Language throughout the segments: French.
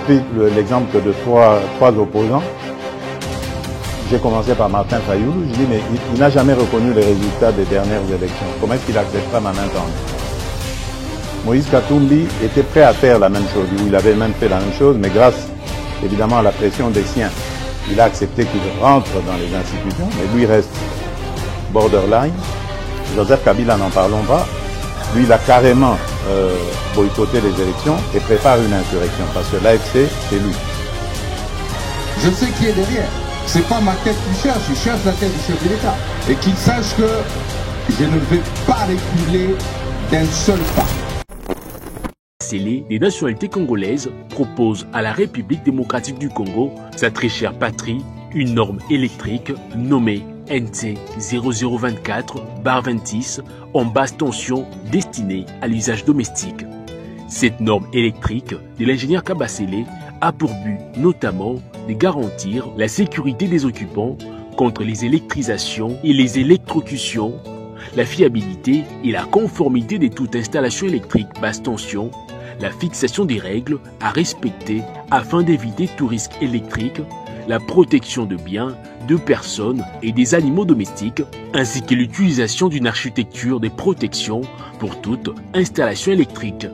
pris l'exemple de trois opposants. J'ai commencé par Martin Fayoulou. Je dis, mais il n'a jamais reconnu les résultats des dernières élections. Comment est-ce qu'il acceptera ma main tendue? Moïse Katumbi était prêt à faire la même chose. Il avait même fait la même chose, mais grâce évidemment à la pression des siens, il a accepté qu'il rentre dans les institutions, mais lui reste borderline. Joseph Kabila, n'en parlons pas. Lui, il a carrément boycotté les élections et prépare une insurrection, parce que l'AFC, c'est lui. Je sais qui est derrière. C'est pas ma tête qui cherche, je cherche la tête du chef de l'État. Et qu'il sache que je ne vais pas reculer d'un seul pas. Des nationalités congolaises proposent à la République démocratique du Congo, sa très chère patrie, une norme électrique nommée NT 0024/26 en basse tension destinée à l'usage domestique. Cette norme électrique de l'ingénieur Kabasele a pour but notamment de garantir la sécurité des occupants contre les électrisations et les électrocutions, la fiabilité et la conformité de toute installation électrique basse tension, la fixation des règles à respecter afin d'éviter tout risque électrique, la protection de biens, de personnes et des animaux domestiques, ainsi que l'utilisation d'une architecture de protection pour toute installation électrique.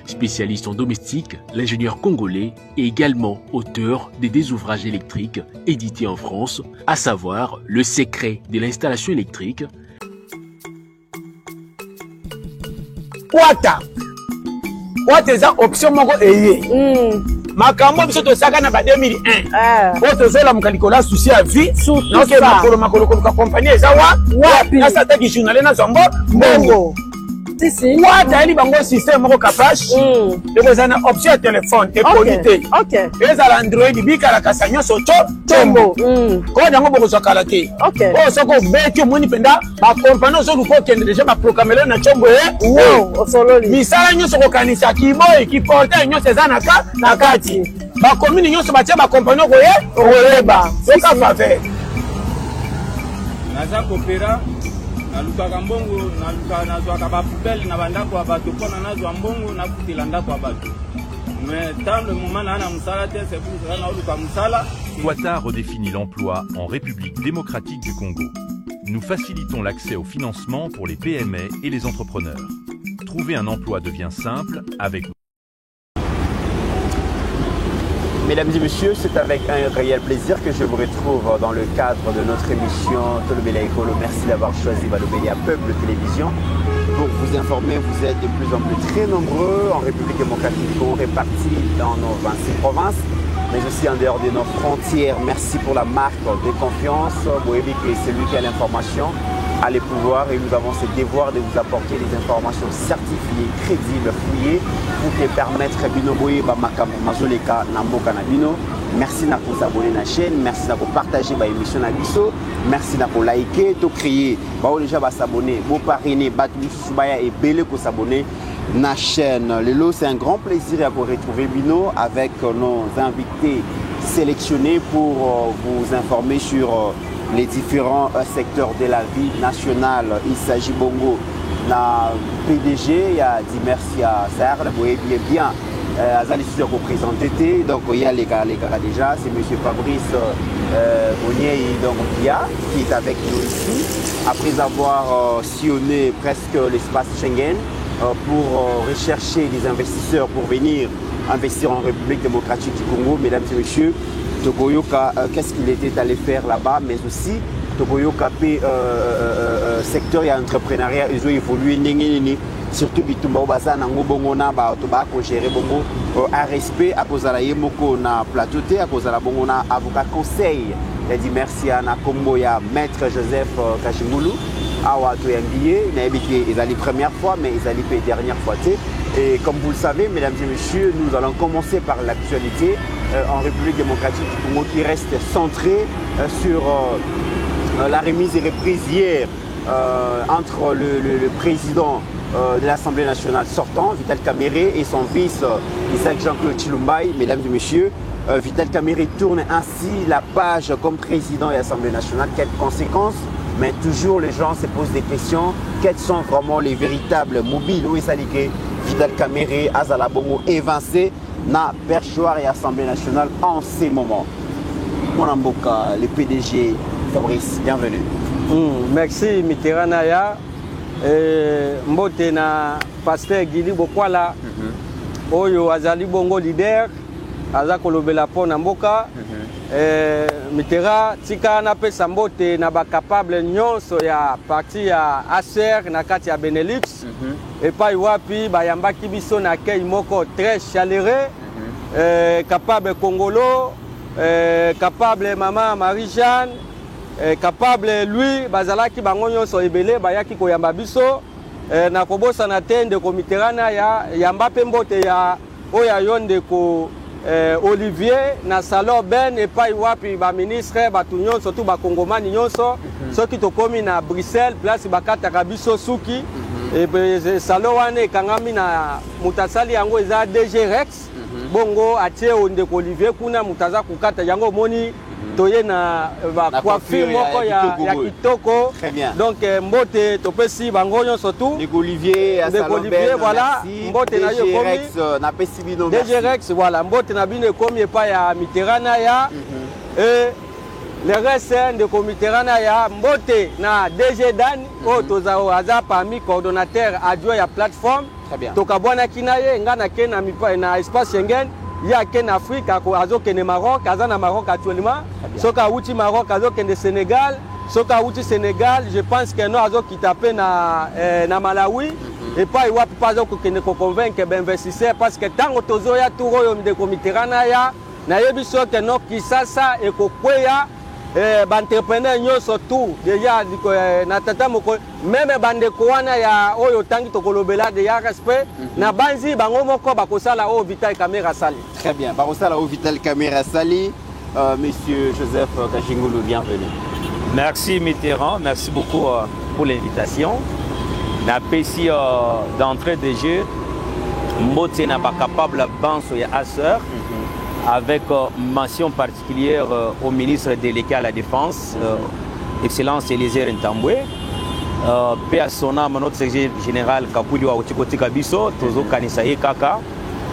Spécialiste en domestique, l'ingénieur congolais est également auteur des ouvrages électriques édités en France, à savoir Le secret de l'installation électrique. What is that option moko eye? Makambo biso to saka na ba 2001. O to zela mukalikola souci à vie. Donc makolo ka compagnie eza wapi? Na sata ki journal na zombo bongo. Si what ali bango système moko capache. De kozana option à téléphone et qualité. OK. Eza l'Android bikala kasanyo soto tombo. Ko dango boko zakala te. OK. O soko beki moni penda ba compagnie zo luko kende déjà ba programmer na chombo o solo li. Misala nyoso ko kanisa kiboy ki porter nyoso eza na kati. Ba commune nyoso ba tia ba compagnie ko oyeba. Soka faveur. Naza kopera na lukaka mbongo na luka na zwaka ba poubelle na bandako abato pona na zwa mbongo na kutila ndako abato. Mais dans le moment là na musala te c'est pour ça na luka musala. Ouattara redéfinit l'emploi en République démocratique du Congo. Nous facilitons l'accès au financement pour les PME et les entrepreneurs. Trouver un emploi devient simple avec... Mesdames et messieurs, c'est avec un réel plaisir que je vous retrouve dans le cadre de notre émission Tolobela Ekolo. Merci d'avoir choisi Balobélia Peuple Télévision. Pour vous informer, vous êtes de plus en plus très nombreux en République démocratique du Congo, répartis dans nos 26 provinces, mais aussi en dehors de nos frontières. Merci pour la marque de confiance. Boébi, c'est lui qui a l'information, a les pouvoirs, et nous avons ce devoir de vous apporter des informations certifiées, crédibles, fouillées, pour te permettre Bino Boye Bamaka Mazoleka Namboka Nabino. Merci de vous abonner à la chaîne, merci de partager l'émission Nabiso, merci de liker, de crier, déjà s'abonner, de parrainer, et belé pour s'abonner à la chaîne. Lelo, c'est un grand plaisir de vous retrouver Bino avec nos invités sélectionnés pour vous informer sur les différents secteurs de la vie nationale. Il s'agit bongo na PDG, il y a Dimercia Sarr, vous voyez bien. Azali Suisse représenté, donc il y a les gars déjà, c'est M. Fabrice Bonnier qui est avec nous ici, après avoir sillonné presque l'espace Schengen pour rechercher des investisseurs pour venir investir en République démocratique du Congo. Mesdames et messieurs, Togoyoka, qu'est-ce qu'il était allé faire là-bas, mais aussi Togoyoka secteur et entrepreneuriat, ils ont évolué. Surtout bitumba obasa nango bongo na ba to ba ko gérer bongo à respect à cause la yemoko na plateau à cause la bongo na avocat conseil il dit merci à na kombo ya maître Joseph Kashimulu awa to yangié na ebiki ezali première fois mais ezali pe dernière fois et comme vous le savez mesdames et messieurs nous allons commencer par l'actualité en République démocratique du Congo qui reste centrée sur la remise et reprise hier entre le président de l'Assemblée nationale sortant, Vital Kamerhe, et son fils Isaac Jean-Claude Chilumbaï. Mesdames et messieurs, Vital Kamerhe tourne ainsi la page comme président de l'Assemblée nationale. Quelles conséquences? Mais toujours les gens se posent des questions. Quels sont vraiment les véritables mobiles? Où est-ce que Vital Kamerhe, Azala Bongo, évincé na perchoir et Assemblée nationale en ces moments. Mon Mboka, le PDG Fabrice, bienvenue. Merci Mitterrand Naya. Mbote na pasteur Guili Bokwala. Oyo azali bongo leader. Aza kolobela po na mboka. Mitterrand tika na pesa mbote na ba capable nyonso ya parti ya ACR na kati ya Benelux. Et pas wapi bayambaki biso na kei moko très chaleureux. Capable Congolo, capable Maman Marie-Jeanne, capable lui bazalaki bango nyonso ebele bayaki koyamba biso na kobosa na tende ko Mitterrand ya yamba pe mbote ya oya yonde ko Olivier na salon ben et pas wapi ba ministre ba tout nyonso tout ba kongomani nyonso soki to komi na Bruxelles place bakata kabiso suki et salon wane kangami na mutasali yango eza DG Rex bongo atie onde ko Olivier kuna mutaza kukata yango moni toye na ba coiffure moko ya kitoko. Donc mbote topesi bango nyonso tout Olivier à salon ben voilà mbote na yo komi na pesi bino DG Rex voilà mbote na bino komi pa ya Mitterrand ya et le reste de Mitterrand ya mbote na DG Dan o toza aza parmi coordonnateur adjoint ya plateforme. Très bien. Tokabwana kinaye ngana ke na espace Schengen ya ken Afrique azo ken Maroc azana Maroc actuellement soka uti Maroc azo ken Sénégal soka uti Sénégal je pense que no azo kitape na Malawi et pas iwa pas azo ken ko convaincre ben investisseur parce que tango tozo ya turo yo de Mitterrand ya na yebiso que no kisasa e ko kweya entrepreneur nyonso tout déjà na tata moko même bande ko wana ya oyo tangi to kolobela de ya respect na banzi bango moko bakosala o Vital Caméra Sali. Très bien, bakosala o Vital Caméra Sali. Monsieur Joseph Kachingulu, bienvenue. Merci Mitterrand, merci beaucoup pour l'invitation. Na pesi d'entrée de jeu mbote na pas capable banso ya ACR. Avec mention particulière au ministre délégué à la Défense, Excellence Elisée Ntambwe, paix à son âme, notre secrétaire général Kapuli Waoutikoti Kabiso, Tozo Kanisaye Kaka,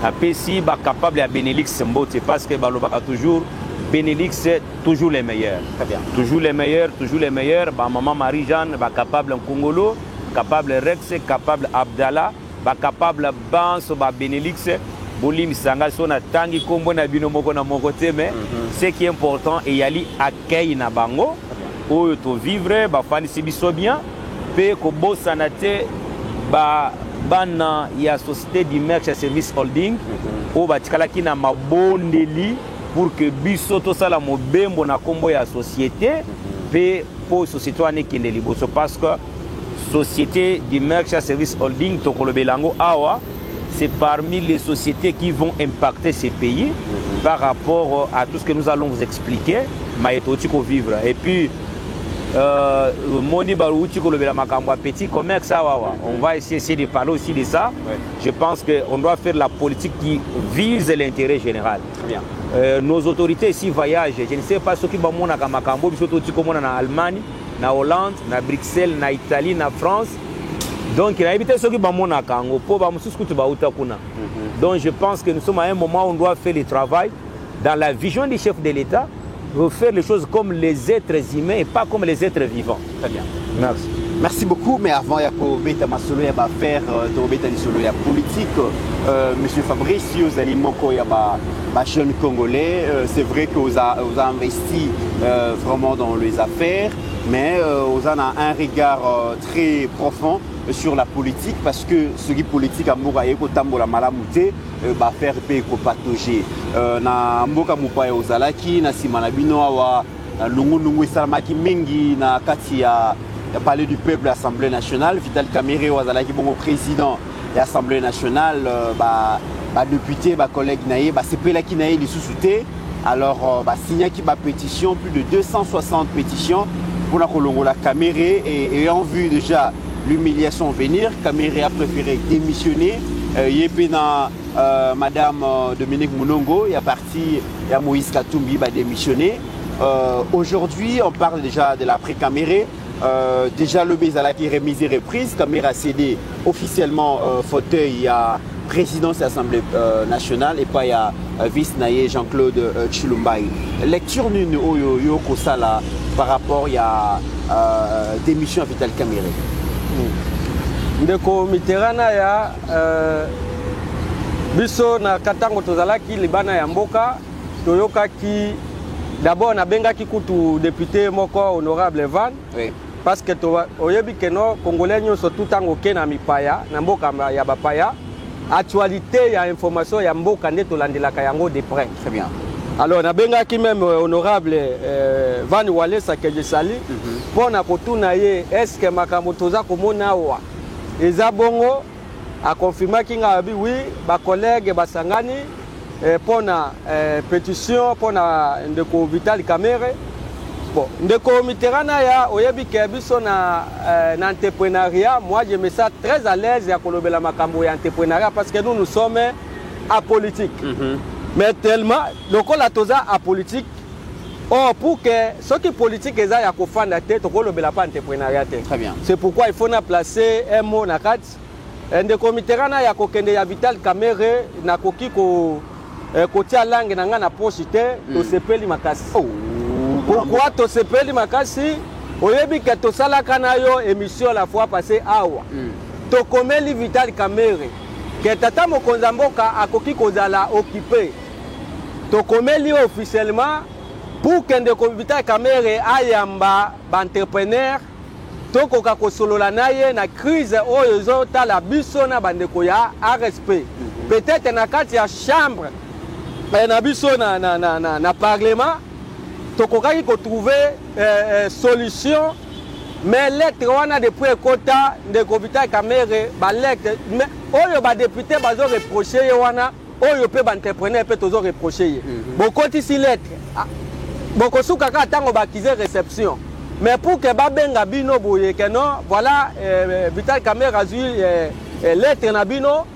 a PSI capable à Benelux Mbote, parce que Balobaka toujours, Benelux toujours les meilleurs. Très bien. Toujours les meilleurs, toujours les meilleurs. Maman Marie-Jeanne, capable Congolo, capable Rex, capable Abdallah, capable Banso, Benelux. Bolim Sanga sona tangi kombo na bino moko na moko te mais ce qui est important et yali accueil na bango oyo to vivre ba fani sibiso bien pe ko bosana te ba bana ya société d'immersion service holding o ba tikala ki na mabondeli pour que biso to sala mobembo na kombo ya société pe po société ane kende liboso parce que société d'immersion service holding to kolobelango awa c'est parmi les sociétés qui vont impacter ces pays par rapport à tout ce que nous allons vous expliquer. Vivre. Et puis, petit commerce, on va essayer de parler aussi de ça. Ouais. Je pense qu'on doit faire la politique qui vise l'intérêt général. Bien. Nos autorités ici voyagent. Je ne sais pas ce qui va en Allemagne, en Hollande, en Bruxelles, en Italie, en France. Donc, il a évité ce qui va mon akango pour donc, je pense que nous sommes à un moment où on doit faire le travail dans la vision du chef de l'État, faire les choses comme les êtres humains et pas comme les êtres vivants. Très bien. Merci. Merci beaucoup, mais avant il y a faire la politique. Monsieur Fabrice, vous allez jeune Congolais, c'est vrai que vous avez investi vraiment dans les affaires, mais vous avez un regard très profond sur la politique parce que ce qui est politique à Mouraye Kotambola Malamouté va faire payer patauger. Na Mboka Moupaye Ozalaki, na Simanabino Awa, Lungu Salamaki Mengi, na Katia. Palais du peuple, l'Assemblée nationale, Vital Kamerhe Ozalaki bon président de l'Assemblée nationale, député, collègue Naye, c'est pas là qui Naye les sous-soutés. Alors, signé qui pétition, plus de 260 pétitions pour la Kolongola Kamerhe et ayant vu déjà l'humiliation venir, Kamerhe a préféré démissionner. Yepena Madame Dominique Mounongo, il y a parti, il y a Moïse Katumbi va démissionner. Aujourd'hui, on parle déjà de l'après-Kamerhe. Déjà le Bézala qui est remise et reprise, Caméra cédé officiellement fauteuil à président de l'Assemblée nationale et pas ya vice naye Jean-Claude Chilumbai. Lecture nune yo kosala par rapport ya démission à Vital Kamerhe. Ndeko Mitterrand ya biso na katango tozalaki libana ya mboka toyokaki d'abord na bengaki kutu député moko honorable Van. Oui. Parce que oyebi keno congolais nyonso tout tango ke na mipaya na mboka ya bapaya actualité ya information ya mboka nde tolandelaka yango de près. Très bien. Alors na bengaki même honorable Van Walesa que je salue pour na kotuna ye est-ce que makambo toza komona wa eza bongo a confirmé ki nga bi oui ba collègue basangani pour na pétition pour na ndeko Vital Kamerhe. Bon, ndeko Mitterrand ya oyebi ke biso na entrepreneuriat, moi je me sens très à l'aise ya kolobela makambo ya entrepreneuriat parce que nous sommes apolitiques. Mais tellement lokola toza apolitique, or pour que ceux qui politique eza ya kofanda te to kolobela pas entrepreneuriat te. Très bien. C'est pourquoi il faut na placer un mot na kati. Ndeko Mitterrand ya kokende ya Vital Kamerhe na koki ko kotia langue na nga na poche te to sepeli makasi. Pourquoi to sepeli makasi? Oyebi ke to salaka na yo émission la fois passée awa. To komeli Vital Kamerhe. Que tata mokonza mboka akoki kozala occupé. To komeli officiellement pour que ndeko Vital Kamerhe ayamba ba entrepreneur to koka kosolola na ye na crise oyo ezotala biso na bandeko ya respect. Peut-être na kati ya chambre na biso na parlement tokokaki ko trouver solution mais lettre wana depuis ekota ndeko Vital Kamerhe ba lettre mais oyo ba député bazo reprocher wana oyo pe ba entrepreneur pe tozo reprocher bokoti si lettre bokosuka ka tango ba kize réception mais pour que ba benga bino boye que non voilà Vital Kamerhe a eu lettre na bino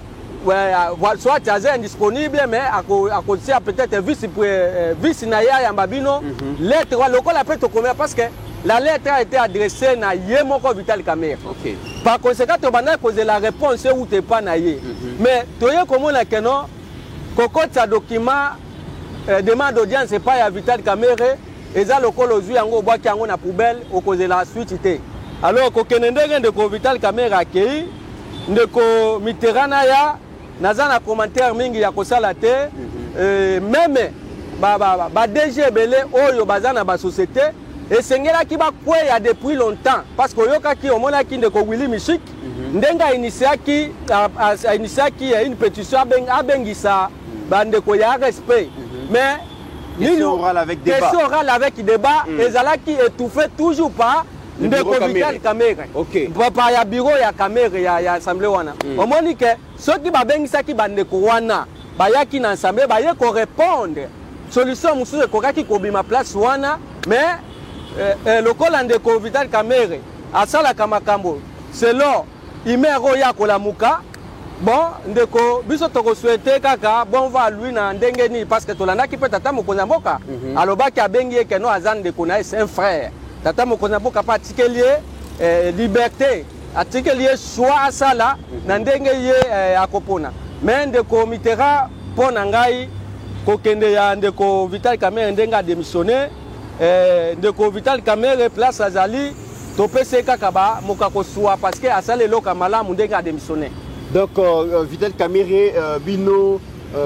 soit c'est indisponible mais à cause peut-être vice na ya mbabino lettre wa lokola pe to combien parce que la lettre a été adressée na yemoko Vital Kamerhe. OK. Par conséquent to banda poser la réponse ou t'es pas na ye. Mais toye comment la que non kokot sa document demande d'audience pas ya Vital Kamerhe eza lokolo ozui yango bwaki yango na poubelle au cause la suite té. Alors ko kenendenge de ko Vital Kamerhe accueilli ndeko Mitterrand ya naza na commentaire mingi ya kosala te même ba DG belé oyo bazana ba société et sengela ki ba kweya depuis longtemps parce que yoka ki omona ki ndeko Willy Michik ndenga initiaki une pétition abengisa bandeko ya respect mais question orale avec débat ezalaki étouffé toujours pas ndeko Vital Kamerhe. OK. Papa ya bureau ya Kamerhe ya assemblée wana. Omoni ke soki babengisaki bandeko wana bayaki na assemblée baye ko répondre. Solution mususu ekokaki kobima place wana mais lokola ndeko Vital Kamerhe asalaka makambo selon imero ya kolamuka. Bon, ndeko biso toko souhaiter kaka bon va lui na ndenge ni parce que tolandaki pe tata mokonza mboka. Alobaki abengi ke no azan ndeko na c'est un frère. Tata mokonza mboka pa tikelier liberté atikelier choix asala na ndenge ye akopona mais ndeko Mitterrand pona ngai kokende ya ndeko Vital Kamerhe ndenga démissionner ndeko Vital Kamerhe place azali topese kaka ba mokako soa parce que asale loka malamu ndenga démissionner. Donc Vital Kamerhe bino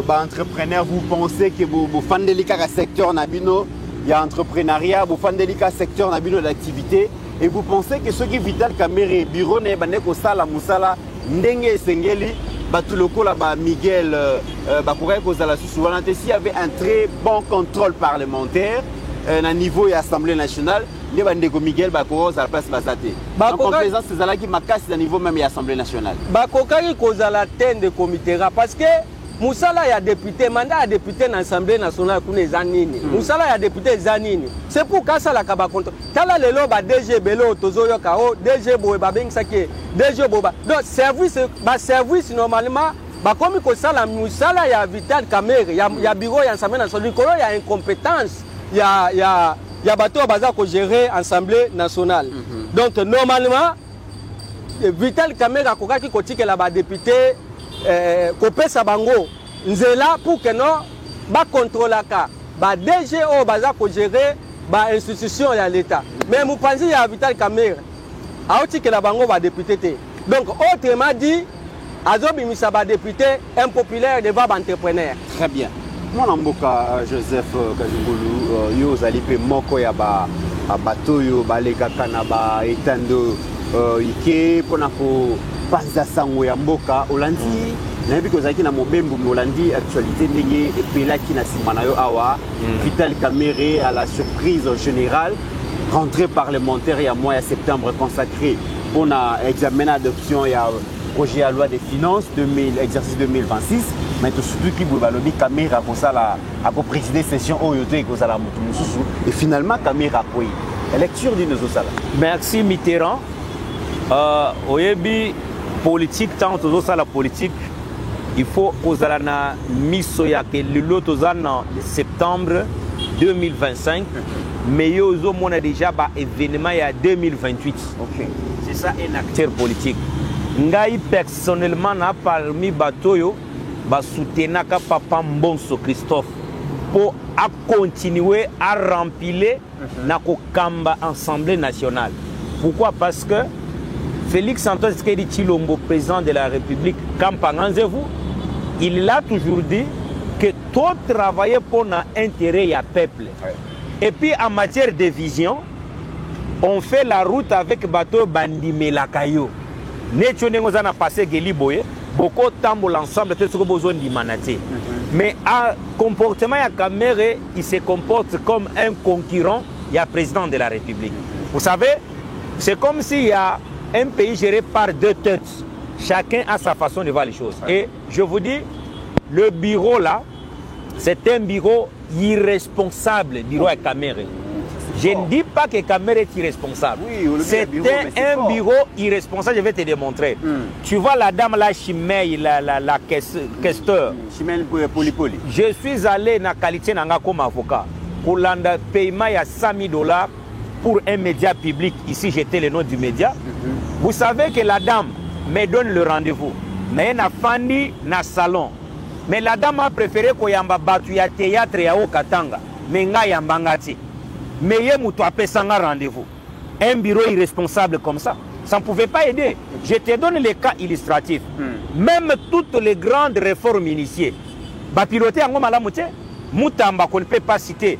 ba entrepreneur vous pensez que vous fandelika ka secteur na bino il y a entrepreneuriat, vous faites délicat secteur na bino d'activité et vous pensez que ceux qui Vital Kamerhe bureau ne baneko sala musala ndenge sengeli batuloko la ba Miguel bakouray kozala souvent s'il y avait un très bon contrôle parlementaire na niveau de l'Assemblée nationale les bandeko Miguel bakouray à la place basate en présence ces ala qui makasi na niveau même de l'Assemblée nationale bakokaki kozala tende Mitterrand parce que musala ya député mandat ya député na Assemblée nationale kuna ezanini musala ya député ezanini c'est pour kasa la kaba contre tala lelo ba DG belo tozoyo ka o DG boye ba bengisaki DG boba donc service normalement ba komi ko sala musala ya Vital Kamerhe ya bureau ya Assemblée nationale kolo ya incompétence ya bato baza ko gérer Assemblée nationale donc normalement Vital Kamerhe akokaki kotikela ba député kopesa bango nzela pour que non ba contrôlaka ba DG o baza ko gérer ba institution ya l'état mais mupanzi ya Vital Kamerhe aoti que la bango ba député té donc autrement dit azobimisa ba député impopulaire devant ba entrepreneur. Très bien. Moi mboka Joseph Kazungulu yo zali pe moko ya ba bato yo balekaka na ba etando ike pona ko panza sango ya mboka Olandi na yebi kozaki na mobembo Olandi actualité ndenge epelaki na sima na yo awa Vital Kamerhe à la surprise générale rentrée parlementaire il y a mois de septembre consacré pour examiner l'adoption il y a projet à loi des finances exercice 2026 mais tout surtout qui balobi Kamerhe a présider session oyoto et kozala mutu mususu et finalement Kamerhe a quoi lecture d'une zosala. Merci Mitterrand. Oyebi politique tant aux la politique il faut aux na miso ya que le en septembre 2025 mais yo on a déjà ba événement il y a 2028. OK. C'est ça un acteur politique. Ngai personnellement na parmi batoyo ba soutenir papa Mbonso Christophe pour à continuer à remplir na kokamba Assemblée nationale. Pourquoi? Parce que Félix Antoine Tshisekedi Tshilombo, président de la République, vous, il a toujours dit que tout travailler pour l'intérêt du peuple. Et puis en matière de vision, on fait la route avec bateau Bandime Lakayo. Nous avons passé Geliboye, beaucoup de temps pour l'ensemble de ce que besoin d'Imanaté. Mais à comportement de Kamerhe, il se comporte comme un concurrent, il y a président de la République. Vous savez, c'est comme s'il y a un pays géré par deux têtes. Chacun a sa façon de voir les choses. Et je vous dis, le bureau là, c'est un bureau irresponsable du roi Kamerhe. Je ne dis pas que Kamerhe est irresponsable. Oui, c'est un bureau irresponsable, je vais te démontrer. Tu vois la dame là, Chimay, la questeur. Chimay Polipoli. Je suis allé dans la qualité comme avocat. Pour le paiement, il y a $100,000 pour un média public. Ici, j'étais le nom du média. Vous savez que la dame me donne le rendez-vous. Mais elle n'a pas ni dans salon. Mais la dame a préféré qu'on y ait un théâtre au Katanga. Mais il y a un mais il y a un rendez-vous. Un bureau irresponsable comme ça, ça ne pouvait pas aider. Je te donne les cas illustratifs. Même toutes les grandes réformes initiées, piloter en Malamouté, Moutamba qu'on ne peut pas citer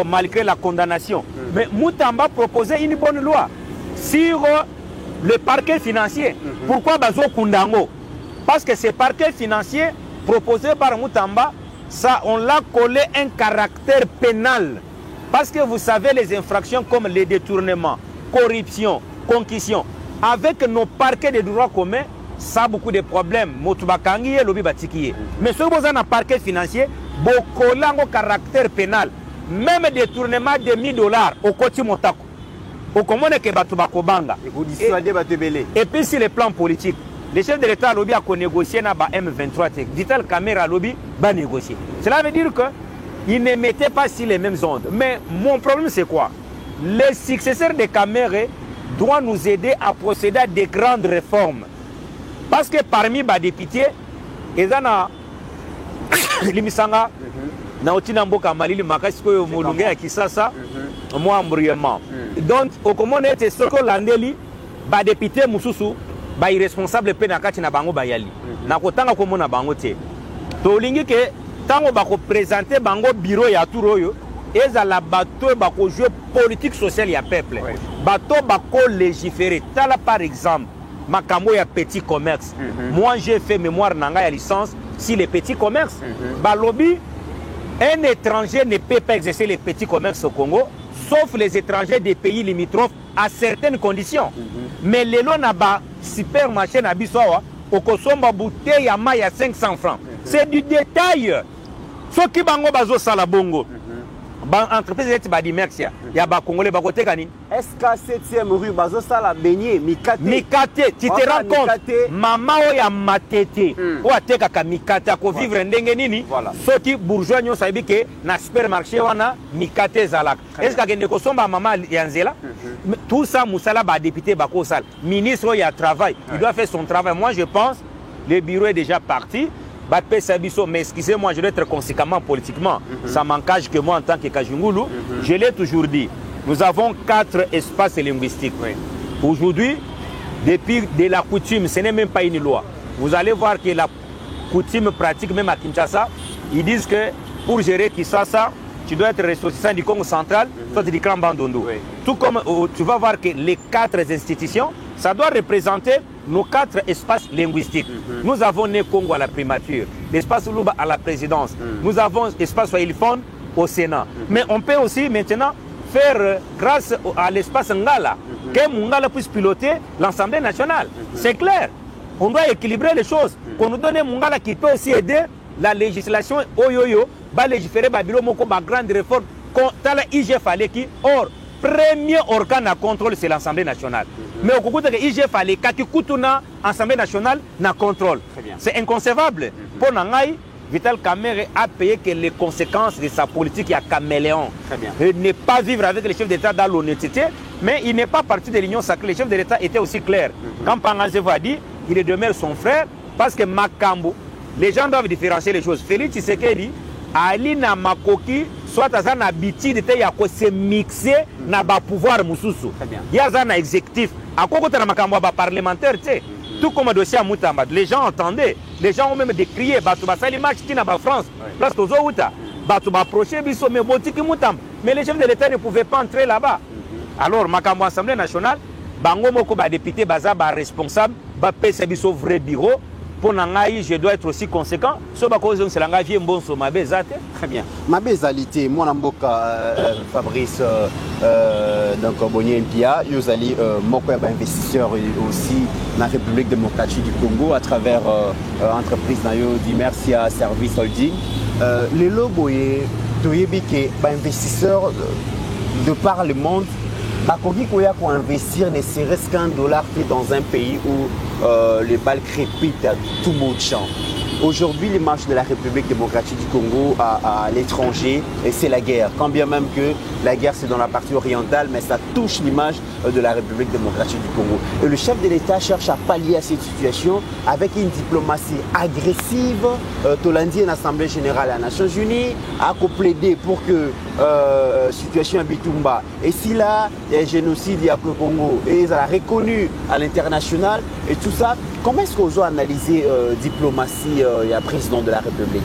malgré la condamnation. Mais Moutamba proposait une bonne loi sur le parquet financier. Pourquoi Bazo Kundango? Parce que ce parquet financier proposé par Moutamba, ça, on l'a collé un caractère pénal. Parce que vous savez, les infractions comme les détournements, corruption, concussion, avec nos parquets de droit commun, ça a beaucoup de problèmes. Mais ce que vous avez un parquet financier, beaucoup de caractère pénal, même détournement de $1,000 au côté Motako. Au commun que Batubakobanga. Et puis sur le plan politique, les chefs de l'État a négocié na M23. Vital Kamerhe a négocié. Cela veut dire que ils ne mettaient pas sur les mêmes ondes. Mais mon problème, c'est quoi? Les successeurs de Kamerhe doivent nous aider à procéder à des grandes réformes. Parce que parmi les députés, ils ont Limisanga, Naotina Mboka Malili Makasko, Moulunga à Kisasa, moi embrouillement. Donc, au commun, c'est ce que l'Andeli, les députés Moussoussou, les responsables de Penakati na Bango Bayali. Nakotanga comme na Bango Té. Tolingi que tant on va présenter bango bureau ya turoyo eza la bateau bako jeu politique sociale ya peuple bateau bako légiférer tala par exemple makambo ya petit commerce moi j'ai fait mémoire nanga ya licence si les petits commerces balobi un étranger ne peut pas exercer les petits commerces au Congo sauf les étrangers des pays limitrophes à certaines conditions mais les lois na ba supermarché na bisoa au kosomba bouteille ya maille à 500 francs. C'est du détail. Ce qui bango bazo sala bongo. Entreprise est dit merci. Il y a ba congolais ba côté kani. Est-ce que 7e rue bazo sala beignet mikate. Mikate, tu te rends compte mama o ya matete. O ateka ka mikate ko vivre ndenge nini? Ce qui bourgeois nyo sabi ke na supermarché wana mikate zalak. Est-ce que ngende ko somba mama yanzela? Tout ça Moussala ba député ba ko sala. Ministre il y a travail, il doit faire son travail. Moi je pense le bureau est déjà parti. Mais excusez-moi, je dois être conséquemment politiquement. Ça m'engage que moi en tant que Kajungulu, je l'ai toujours dit. Nous avons 4 espaces linguistiques. Aujourd'hui, depuis de la coutume, ce n'est même pas une loi. Vous allez voir que la coutume pratique, même à Kinshasa, ils disent que pour gérer Kinshasa, tu dois être ressortissant du Congo central, soit du Grand Bandundu. Tout comme tu vas voir que les 4 institutions, ça doit représenter nos 4 espaces linguistiques. Nous avons né Congo à la primature, l'espace Luba à la présidence. Nous avons l'espace Swahiliphone au Sénat. Mais on peut aussi maintenant faire, grâce à l'espace Ngala, que Mungala puisse piloter l'Assemblée nationale. C'est clair. On doit équilibrer les choses. Qu'on nous donne Mungala qui peut aussi aider la législation Oyoyo, va légiférer Babylon Moko, ma grande réforme, dans la IGF Aleki. Or, premier organe à contrôle, c'est l'Assemblée nationale. Mais au coup de l'IGF Aleki, qui coûte l'Assemblée nationale, n'a contrôle. C'est inconcevable. Pour Nangaï, Vital Kamerhe a payé que les conséquences de sa politique à caméléon. Il n'est pas vivre avec les chefs d'État dans l'honnêteté, mais il n'est pas parti de l'Union sacrée. Les chefs de l'État étaient aussi clairs. Quand Pangazevo a dit, il demeure son frère, parce que Makambo, les gens doivent différencier les choses. Félix Tshisekedi, Ali na Makoki, soit à un habitude de se mixer na ba pouvoir mususu. Il y a un exécutif. À quoi côté na Makambo ba parlementaire, tout comme le dossier à Moutamba. Les gens entendaient, les gens ont même décrié, Batouba Salimak qui n'a pas France, place aux Outa, Batouba approché, Bisso, mais Botiki Moutamba. Mais les chefs de l'État ne pouvaient pas entrer là-bas. Alors, Makambo Assemblée nationale, Bango Moko, député, Baza, responsable, Bapé, Bisso, vrai bureau. Pour Nangaï, je dois être aussi conséquent. Ce que c'est l'engagement bon sur ma bezate. Très bien. Ma bezalité, moi, Namboka, Fabrice, donc Bonnier Mpia, Yozali, Moko est investisseur aussi dans la République démocratique du Congo à travers entreprise Nayo Dimercia Service Holding. Les loboyés, Toyebike, investisseur de par le monde. Bakoki Koya pour investir ne serait-ce qu'un dollar fait dans un pays où les balles crépitent à tout bout de champ. Aujourd'hui, les marches de la République démocratique du Congo à l'étranger, c'est la guerre. Quand bien même que la guerre, c'est dans la partie orientale, mais ça touche l'image de la République démocratique du Congo. Et le chef de l'État cherche à pallier à cette situation avec une diplomatie agressive. Tolandi, l'Assemblée générale des Nations Unies, a plaider pour que la situation à Bitumba, et si là, il y a un génocide au Congo, et ils ont reconnu à l'international, et tout ça, comment est-ce qu'on a analysé la diplomatie et le président de la République?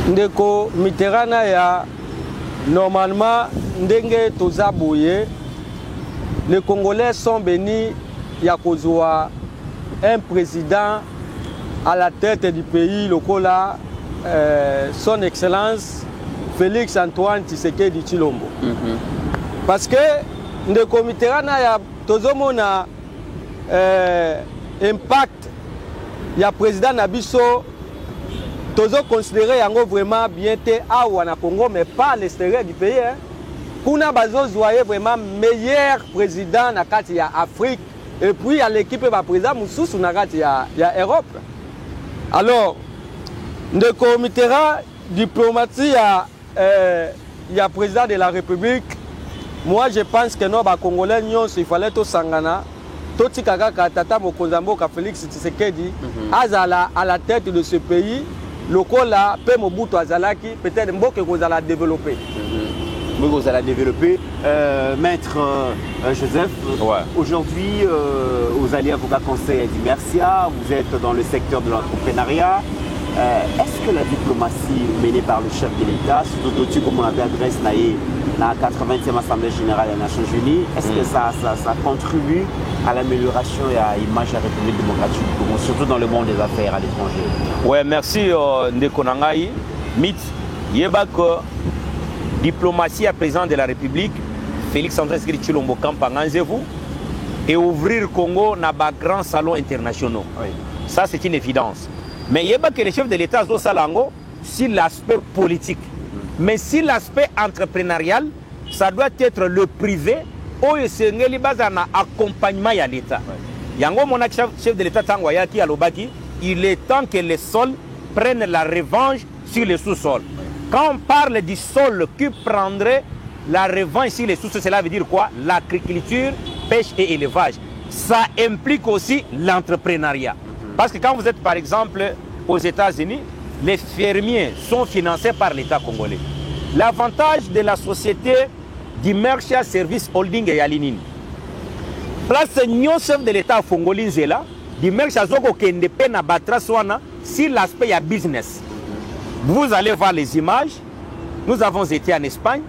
Ndeko Mitterrand ya normalement ndenge toza boye, les Congolais sont bénis ya kozwa un président à la tête du pays lokola son excellence Félix Antoine Tshisekedi Tshilombo. Parce que ndeko Mitterrand ya tozomona impact il y a président Nabiso toujours considéré yango vraiment bien té awa na Congo mais pas à l'extérieur du pays. Kuna bazo zoyer vraiment meilleur président na kati ya Afrique et puis il y a l'équipe ba président mususu na kati ya Europe. Alors ndeko Mitterrand diplomatie il y a président de la République. Moi je pense que nos ba Congolais il fallait tout sangana. Toti Kaka Tata Mokonzamboka Félix Tshisekedi azala à la tête de ce pays, lokola pe Mobutu azalaki peut-être mboke kozala développer. Vous allez développer. Maître Joseph, aujourd'hui, vous allez avocat conseil à Dimercia, vous êtes dans le secteur de l'entrepreneuriat. Est-ce que la diplomatie menée par le chef de l'État, surtout comme on avait adressé la 80e Assemblée générale des Nations Unies, est-ce que ça contribue à l'amélioration et à l'image de la République démocratique du Congo, surtout dans le monde des affaires à l'étranger? Oui, merci Ndeko Nangaï. Mythe, Yebak, diplomatie à président de la République, Félix Antoine Tshisekedi Tshilombo Kampanganzevu, et ouvrir le Congo dans des grands salons internationaux. Ça, c'est une évidence. Mais il y a que les chefs de l'État sont salango sur l'aspect politique. Mais sur l'aspect entrepreneurial, ça doit être le privé où il y a un accompagnement à l'État. Yango mon chef de l'État Tangoyaki à Lobaki, il est temps que les sols prennent la revanche sur les sous-sols. Quand on parle du sol qui prendrait la revanche sur les sous-sols, cela veut dire quoi? L'agriculture, pêche et élevage. Ça implique aussi l'entrepreneuriat. Parce que quand vous êtes par exemple aux États-Unis, les fermiers sont financés par l'État congolais. L'avantage de la société d'Immersia Service Holding et Yalinine. Place non chef de l'État congolais là, d'Immersia Zoko Kende Pena Batraswana, si l'aspect est business. Vous allez voir les images. Nous avons été en Espagne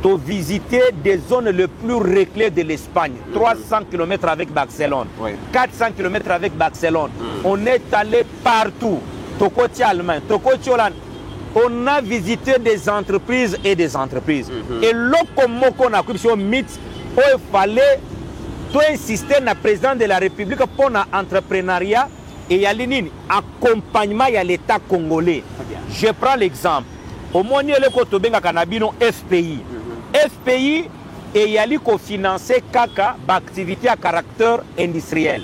pour visiter des zones les plus reculées de l'Espagne. 300 km avec Barcelone, 400 km avec Barcelone. On est allé partout. Tokoti Allemagne, Tokoti Hollande. On a visité des entreprises et des entreprises. Et lokomoko na kubiso mythe, il fallait tout insister na président de la République pour l'entrepreneuriat et yalinine accompagnement à l'État congolais. Je prends l'exemple. Au moins le kotobenga kanabino FPI. FPI et yali ko financer kaka activité à caractère industriel.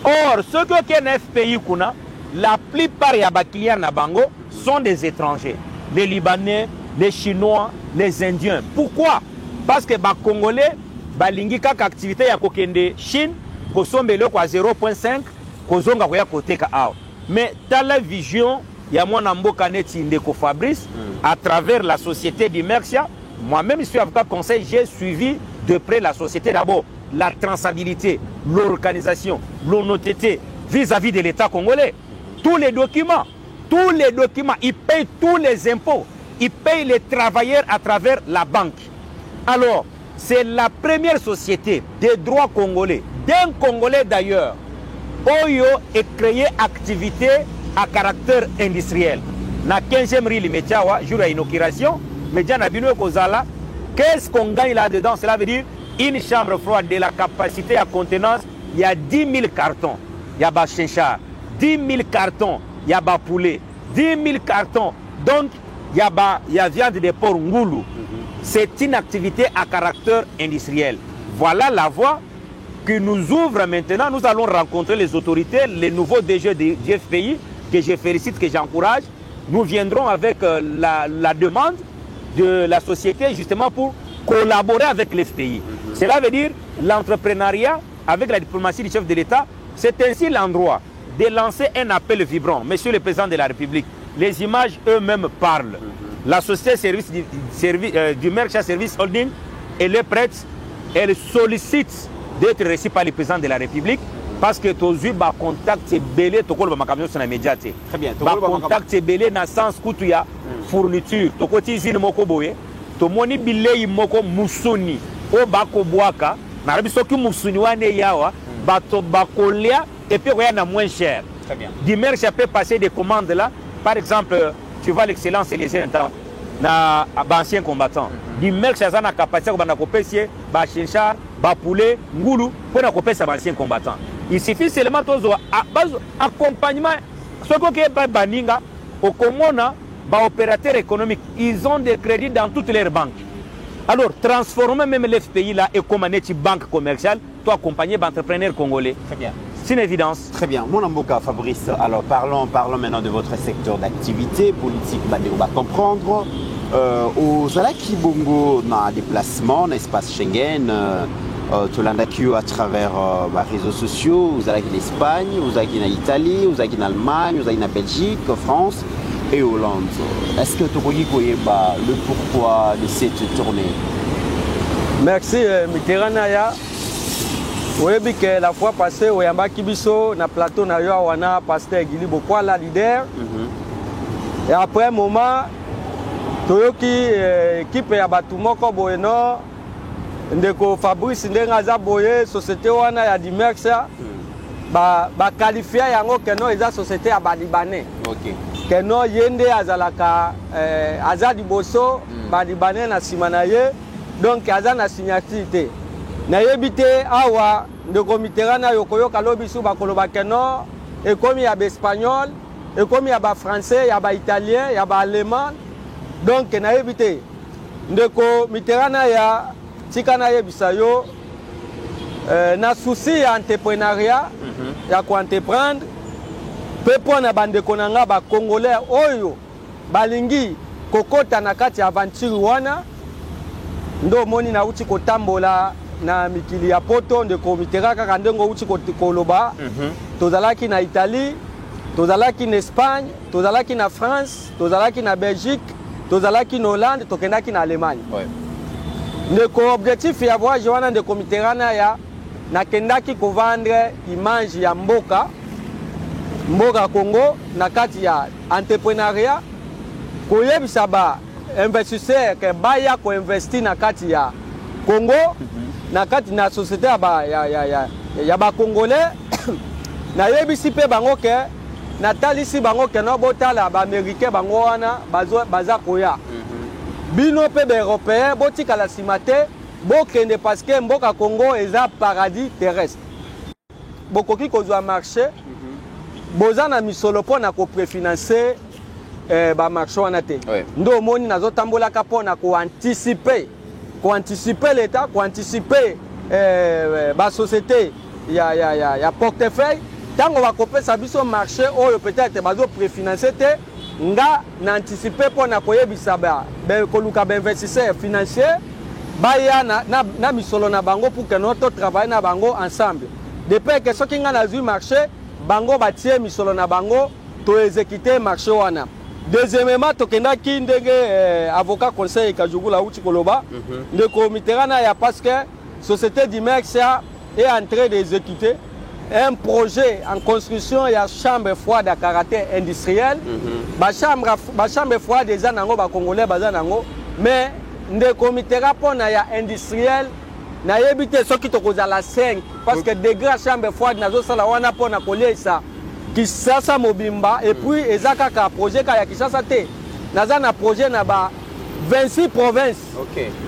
Or ceux qui ont FPI kuna, la plupart ya ba clients na bango sont des étrangers, les Libanais, les Chinois, les Indiens. Pourquoi? Parce que les Congolais, balingi kaka activité ya kokende Chine, kosombele kwa 0.5, kozonga kwa côté ka ao. Mais dans la vision, il y a mon amboka neti ndeko Fabrice à travers la société d'Immersia. Moi-même, je suis avocat conseil, j'ai suivi de près la société d'abord, la traçabilité, l'organisation, l'honnêteté vis-à-vis de l'État congolais. Tous les documents, ils payent tous les impôts, ils payent les travailleurs à travers la banque. Alors, c'est la première société des droits congolais, d'un Congolais d'ailleurs, Oyo est créé activité à caractère industriel. Na 15e rue Limetiawa, jour à inauguration, qu'est-ce qu'on gagne là-dedans? Cela veut dire une chambre froide de la capacité à contenance, il y a 10 000 cartons, il y a bas chinchard. 10 000 cartons, il y a bas poulet. 10 000 cartons, donc il y a viande de porc ngoulou. C'est une activité à caractère industriel. Voilà la voie qui nous ouvre maintenant. Nous allons rencontrer les autorités, les nouveaux DG du FPI, que je félicite, que j'encourage. Nous viendrons avec la demande de la société justement pour collaborer avec l'FPI. Cela veut dire l'entrepreneuriat avec la diplomatie du chef de l'État. C'est ainsi l'endroit de lancer un appel vibrant. Monsieur le Président de la République, les images eux-mêmes parlent. La société d'Immersia Service Holding, elle est prête, elle sollicite d'être reçue par le Président de la République parce que tu as eu un contact belé, tu as eu un média. Très bien. Tu as eu un contact belé dans le sens où tu as fourniture. Tu as eu un mokoboye, tu as eu un billet moko musuni, au bako boaka, na rabisoki musuni wane yawa, bato bakolia. Et puis, il y a moins cher. Très bien. D'Immersia peut passer des commandes là. Par exemple, tu vois l'excellence et les intents dans anciens combattants. D'Immersia a la capacité de copier Bachinchar, Bapoulet, Ngoulou, pour copier anciens combattants. Il suffit seulement d'accompagnement. Ce qui est Baninga, au Comona, opérateurs économiques, ils ont des crédits dans toutes leurs banques. Alors, transformer même l'FPI là et comme une banque commerciale, toi accompagner d'entrepreneurs congolais. Très bien. C'est une évidence. Très bien. Mon amboka Fabrice, alors parlons maintenant de votre secteur d'activité politique. On va comprendre. Aux Alaki Bongo, dans les déplacements, dans l'espace Schengen, tout l'Andakio à travers les réseaux sociaux, vous allez en Espagne, vous allez en Italie, vous allez en Allemagne, vous allez en Belgique, France et Hollande. Est-ce que tu connais le pourquoi de cette tournée? Merci, Mitterrand. Oui, que la fois passée, au Yamba Kibiso, na plateau na yo wana pasteur Guili Bokwala leader. Et après un moment, toyoki équipe ya batumoko boyeno ndeko Fabrice ndengaza boye société wana ya Dimexia ba qualifier yango keno eza société ya Libanais. OK. Keno yende azalaka azadi boso ba Libanais na simanaye donc aza na signature. Na yebite awa ndeko Mitterrand yokoyoka lobisu bakoloba keno ekomi ya espagnol, ekomi ya ba français, ya ba italien, ya ba allemand. Donc na yebite ndeko Mitterrand ya tika na yebisa yo na souci ya entrepreneuriat ya ko entreprendre pepo na bandeko nanga ba congolais oyo balingi kokota na kati ya aventure wana ndo moni na uti kotambola na mikili ya poto ndeko Mitterrand kaka ndengo uti koloba tozalaki na Italie tozalaki na Espagne, tozalaki na France, tozalaki na Belgique, tozalaki na Hollande, tokendaki na Allemagne. Ouais. Ndeko objectif ya voyage wana ndeko Mitterrand ya nakendaki kovendre image ya mboka Congo na kati ya entrepreneuriat koyebisa ba investisseur ke baya ko investi na kati ya Congo na kati na société ya ba congolais na yebisi pe bango ke na talisi bango ke no botala ba américain bango wana baza koya bino pe ba européen botika la simate bokende parce que mboka Congo eza paradis terrestre bokoki kozwa marché boza na misolo pona ko préfinancer ba marché wana te ndo moni nazotambolaka pona ko anticiper l'état ko anticiper ba société ya portefeuille tango bakopesa biso marché oyo peut-être bazo préfinancer te nga na anticiper pona koyebisa ba koluka ba investisseur financier baya na misolo na bango pour que notre travail na bango ensemble depuis que soki nga na zui marché bango batie misolo na bango to exécuter marché wana. Deuxièmement tokendaki ndenge avocat conseil Kajugula uti koloba ndeko Mitterrand ya parce que société d'Imex est en train d'exécuter un projet en construction ya chambre froide à caractère industriel ba chambre froide des nango ba congolais baza nango mais ndeko Mitterrand pona ya industriel na yebite soki tokozala 5 parce que degré chambre froide nazo sala wana pona kolesa Kisasa mobimba et puis ezaka ka projet ka ya Kisasa te naza na projet na ba 26 provinces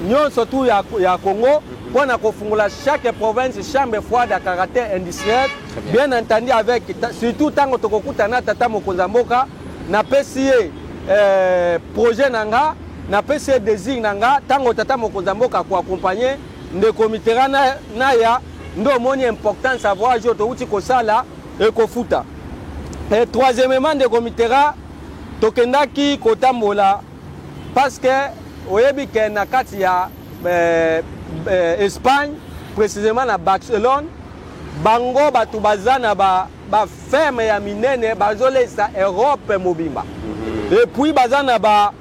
nyon surtout ya Congo pona kofungula chaque province chambre froide à caractère industriel bien entendu avec surtout tango tokokutana tata mokonza mboka na PCA projet nanga na PCA désigne nanga tango tata mokonza mboka ko accompagner ndeko Mitterrand na ya ndo moni important savoir jo to uti ko sala e ko futa. Et troisièmement ndeko Mitterrand tokendaki kotambola parce que oyebi ke na kati ya Espagne précisément na Barcelone bango batu bazana ba ferme ya minene bazolesa Europe mobimba et puis bazana ba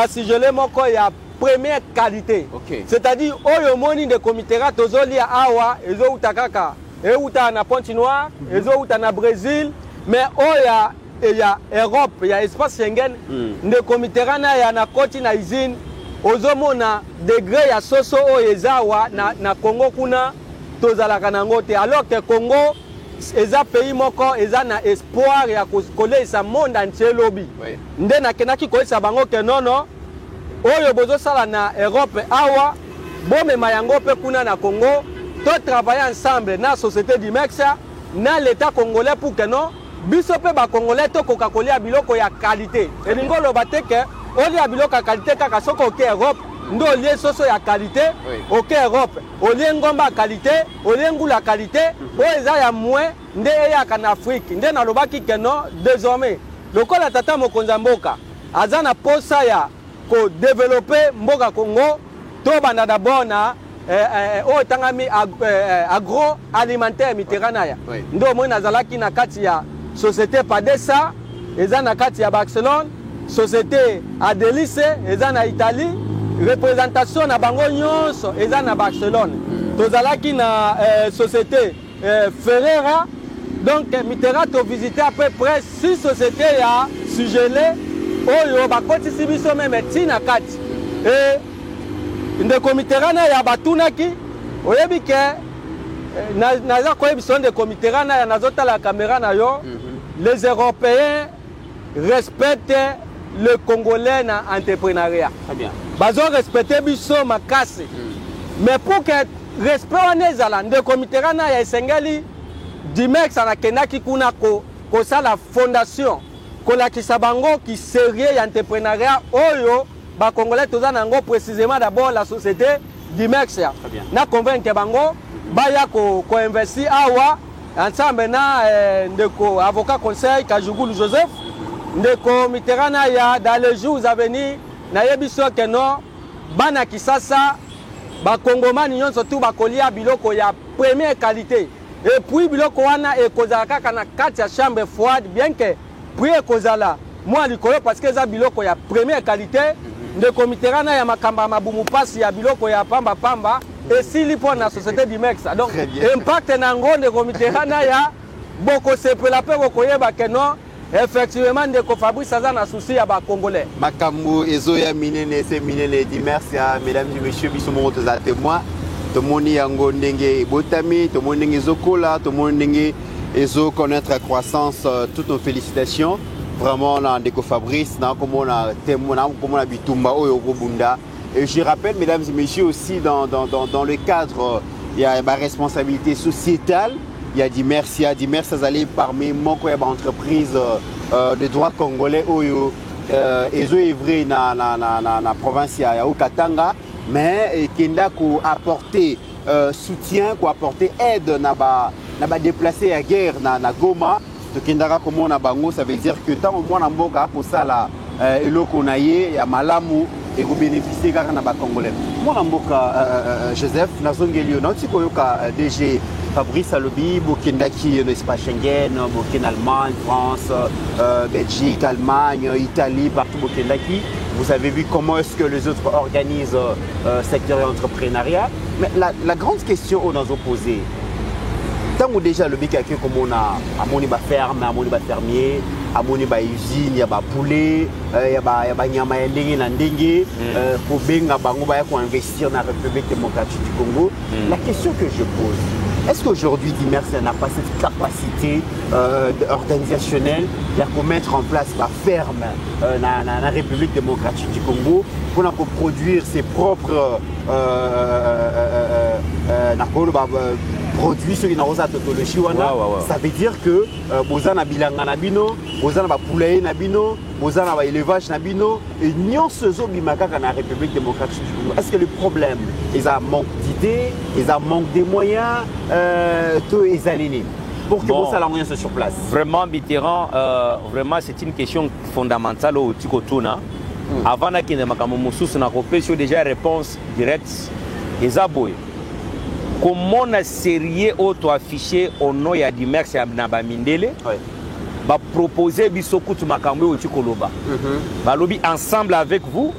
sigele moko ya première qualité c'est-à-dire oyo moni ndeko Mitterrand tozolia awa ezo utakaka euta na Pointe-Noire ezo uta na Brésil mais oya ya Europe ya espace Schengen ndeko Mitterrand ya na koti na usine ozomona degré ya soso oyo ezawa na Congo kuna tozalaka nango te alors que Congo eza pays moko eza na espoir ya kolesa monde entier lobi nde nakendaki koyesa bango ke nono oyo bozosala na Europe awa bomema yango pe kuna na Congo to travailler ensemble na société d'Imex na l'état congolais pour que non biso pe ba congolais to koka kolia biloko ya qualité elingo loba te ke olia biloko ya qualité kaka soko oke Europe ndo lie soso ya qualité oke Europe olie ngomba ya qualité olie ngula ya qualité oyo eza ya moins nde eyaka na Afrique nde nalobaki ke non désormais lokola tata mokonza mboka aza na posa ya ko développer mboka Congo to banda d'abord na oyo tangami agroalimentaire Mitterrand ya ndo moi nazalaki na kati ya société Padesa eza na kati ya Barcelone société Adelice eza na Italie représentation na bango nyonso eza na Barcelone tozalaki na société Ferreira donc Mitterrand to visiter à peu près 6 sociétés ya sugelé oyo bakotisi biso meme tina kati et ndeko Mitterrand ya batunaki oyebi ke naza koyebisa ndeko Mitterrand ya nazotala la caméra na yo les Européens respectent le Congolais na entrepreneuriat. Très bien. Bazo respecter biso makasi. Mais pour que respect wana ezala ndeko Mitterrand ya esengeli Dimex anakendaki kuna ko sala fondation kolakisa bango ki sérieux ya entrepreneuriat oyo ba Congolais toza nango précisément d'abord la société Dimex ya. Na convaincre bango baya ko investir awa ensemble na ndeko avocat conseil Kajugulu Joseph ndeko Mitterrand ya dans les jours à venir na yebiso que non bana Kisasa ba Congomani nyonso tout ba kolia biloko ya première qualité et puis biloko wana ekozala kaka na kati ya chambre froide bien que prier kozala moi likolo parce que za biloko ya première qualité de comiterana ya makamba mabumu pasi ya biloko ya pamba et si li pour la société du Mex donc impact na ngonde comiterana ya boko sepela pe koyeba que non effectivement de Fabrice aza na souci ya ba congolais makambo ezoya minene c'est minene dit merci à mesdames et messieurs biso mo toza témoin to moni yango ndenge botami to moni ndenge zokola to moni ndenge ezo connaître la croissance toutes nos félicitations vraiment na ndeko Fabrice na comme on a témoin comme on a bitumba oyo kobunda et je rappelle mesdames et messieurs aussi dans le cadre il y a ma responsabilité sociétale. Il y a dit merci Azali parmi mon entreprise de droit congolais oyo ezo evre na province ya Okatanga mais kenda ko apporter soutien ko apporter aide na ba déplacer à guerre na Goma to kendaka comme na bango ça veut dire que tant moi na mboka pour ça là eloko na ye ya malamu et vous bénéficiez kaka na ba congolais moi na mboka Joseph nazongelio na tiko yoka DG Fabrice Alobi, Bokendaki, l'espace Schengen, Boken Allemagne, France, Belgique, Allemagne, Italie, partout Bokendaki. Vous avez vu comment est-ce que les autres organisent secteur et entrepreneuriat. Mais la grande question qu'on a posée, tant que déjà le bic comme on a amoni ba ferme, amoni ba fermier, amoni ba usine, il y a ba poulet, il y a ba nyama ndenge na ndenge, pour benga bango ba ko investir dans la République démocratique du Congo. La question que je pose, est-ce qu'aujourd'hui Dimersa n'a pas cette capacité organisationnelle de mettre en place la ferme dans la République démocratique du Congo pour produire ses propres produits sur une tautologie ça veut dire que bozana bilanga nabino bozana poulet nabino bozana élevage nabino et nyon sezo bimaka na République démocratique du Congo. Est-ce que le problème ils a manque d'idées, ils a manque des moyens tout les alignés pour que vos salariés soient sur place? Vraiment Mitterrand vraiment c'est une question fondamentale au Tikotuna. Avant na kine makambo mususu na kopesio déjà réponse directe ezaboy. Comment on a sérieux auto-affiché au nom de Dimersa na Bamindele va proposer bisokutu makambo au Tikoloba. Balobi ensemble avec vous,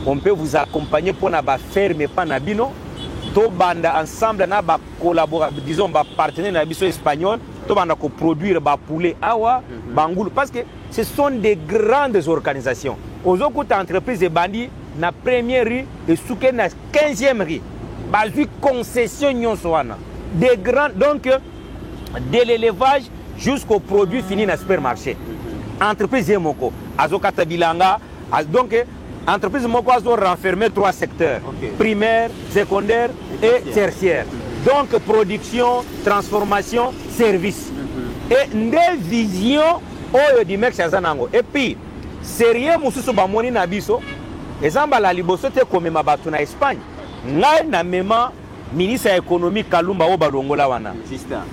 on peut vous accompagner pour na ba ferme pas na bino, to banda ensemble na ba collaborer disons ba partenaire na biso espagnol, to banda ko produire ba poulet awa bangulu parce que ce sont des grandes organisations. Aux autres entreprises de bandits na première rue et souké na 15e rue. Basu concession nyonswana des grands donc de l'élevage jusqu'au produit fini na supermarché. Entreprise moko azokata bilanga donc entreprise moko azo renfermer 3 secteurs primaire, secondaire et tertiaire. Donc production, transformation, service. Et des visions oyo Dimersa zanango. Et puis sérieux mususu bamoni na biso ezamba la liboso te komema bato na Espagne. Ngai na mema ministre de l'économie Kalumba o balongola wana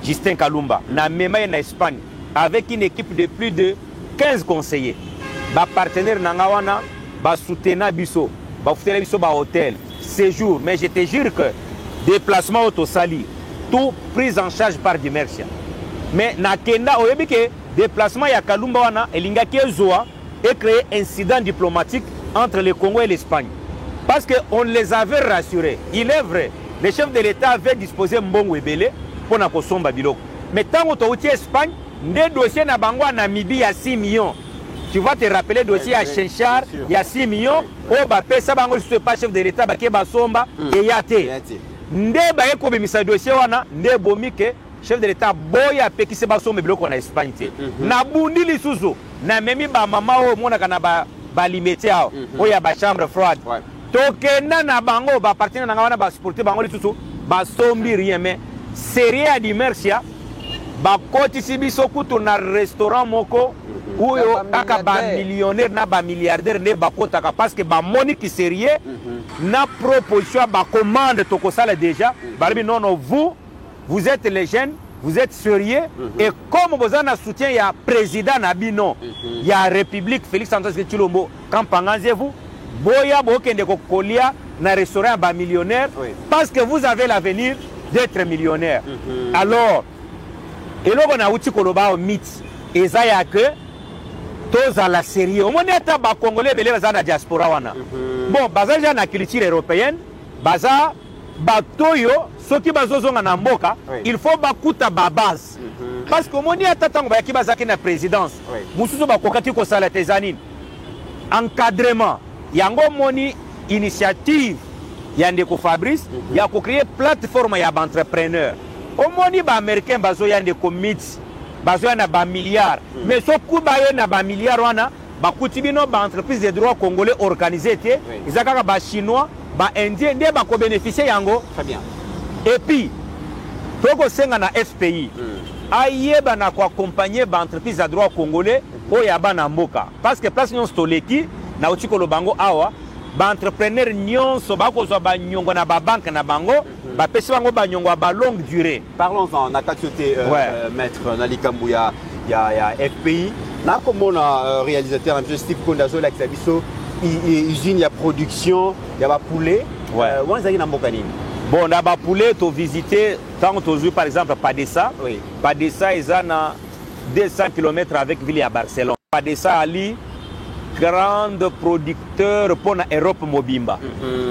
Justin Kalumba na mema na Espagne avec une équipe de plus de 15 conseillers. Ba partenaire nanga wana ba soutenir biso, ba futela biso ba hôtel, séjour, mais je te jure que déplacement auto sali, tout pris en charge par Dimersa. Mais na kenda oyebi ke déplacement ya Kalumba wana elinga ki ezoa et créer incident diplomatique entre le Congo et l'Espagne. Parce qu'on les avait rassurés. Il est vrai, le chef de l'État avait disposé Mbongo Ebele pour na kosomba biloko. Mais tant que tu es en Espagne, des dossiers na bango en Namibie il y a 6 millions. Tu vas te rappeler le dossier à Chenchar, il y a 6 millions. Oh, bah, ça bango, je ne suis pas chef de l'État, bah, Basomba, et Yate. Nde ba eko bimisa dossier wana, nde bomike, chef de l'État, boya pe qui se basomba biloko na Espagne. Na bundi li suzu, na memi ba mama o mona kana ba limité ao, o ya ba chambre froide. Tokena na bango ba partenaire na wana ba supporter bango lisusu ba sombi rien mais sérieux à Dimersa ba kotisi biso kutu na restaurant moko uyo kaka ba millionnaire na ba milliardaire ne ba kotaka parce que ba moni ki sérieux na proposition ba commande tokosala déjà ba non non vous êtes les jeunes, vous êtes sérieux et comme vous avez un soutien il y a président Nabino il y a République Félix Antoine Tshilombo quand vous boya bokende kokolia na restaurant ba millionnaire parce que vous avez l'avenir d'être millionnaire. Alors eloko na uti koloba o mythe ezaya que tozala sérieux omoni ata bacongolais ebele baza na diaspora wana bon baza deja na culture européenne baza bato oyo soki bazozonga na mboka il faut bakuta babase parce que omoni ata ntango bayaki bazaki na présidence mosusu bakokaki kosala te eza nini encadrement yango omoni initiative ya ndeko Fabrice ya kocréer plateforme ya baentrepreneur omoni baaméricain bazoya ndeko miti bazoya na bamilliard mais soki baye na bamilliard wana bakuti bino baentreprise de droit congolais organisé te eza kaka bachinois baindien nde bakobénéficie yango et puis tokosenga na FPI ayeba na koaccompagner baentreprise ya droit congolais oyo ya bana mboka parce que place nyonso toleki na uti koloba bango awa baentrepreneur nyonso bakozwa banyongo na babanke na bango bapesi bango banyongo ya balongue durée. Parlons-en na kati yote maître na likambo ya FPI nakomona réalisateur M. Steve Konda azolakisa biso usine ya production ya bapoulet wana ezalaki na mboka nini? Bon, na bapoulet tovisite ntango tozwi par exemple Padesa Padesa eza na 200 km avec ville ya Barcelone. Padesa ali grande producteur pour la Europe mobimba.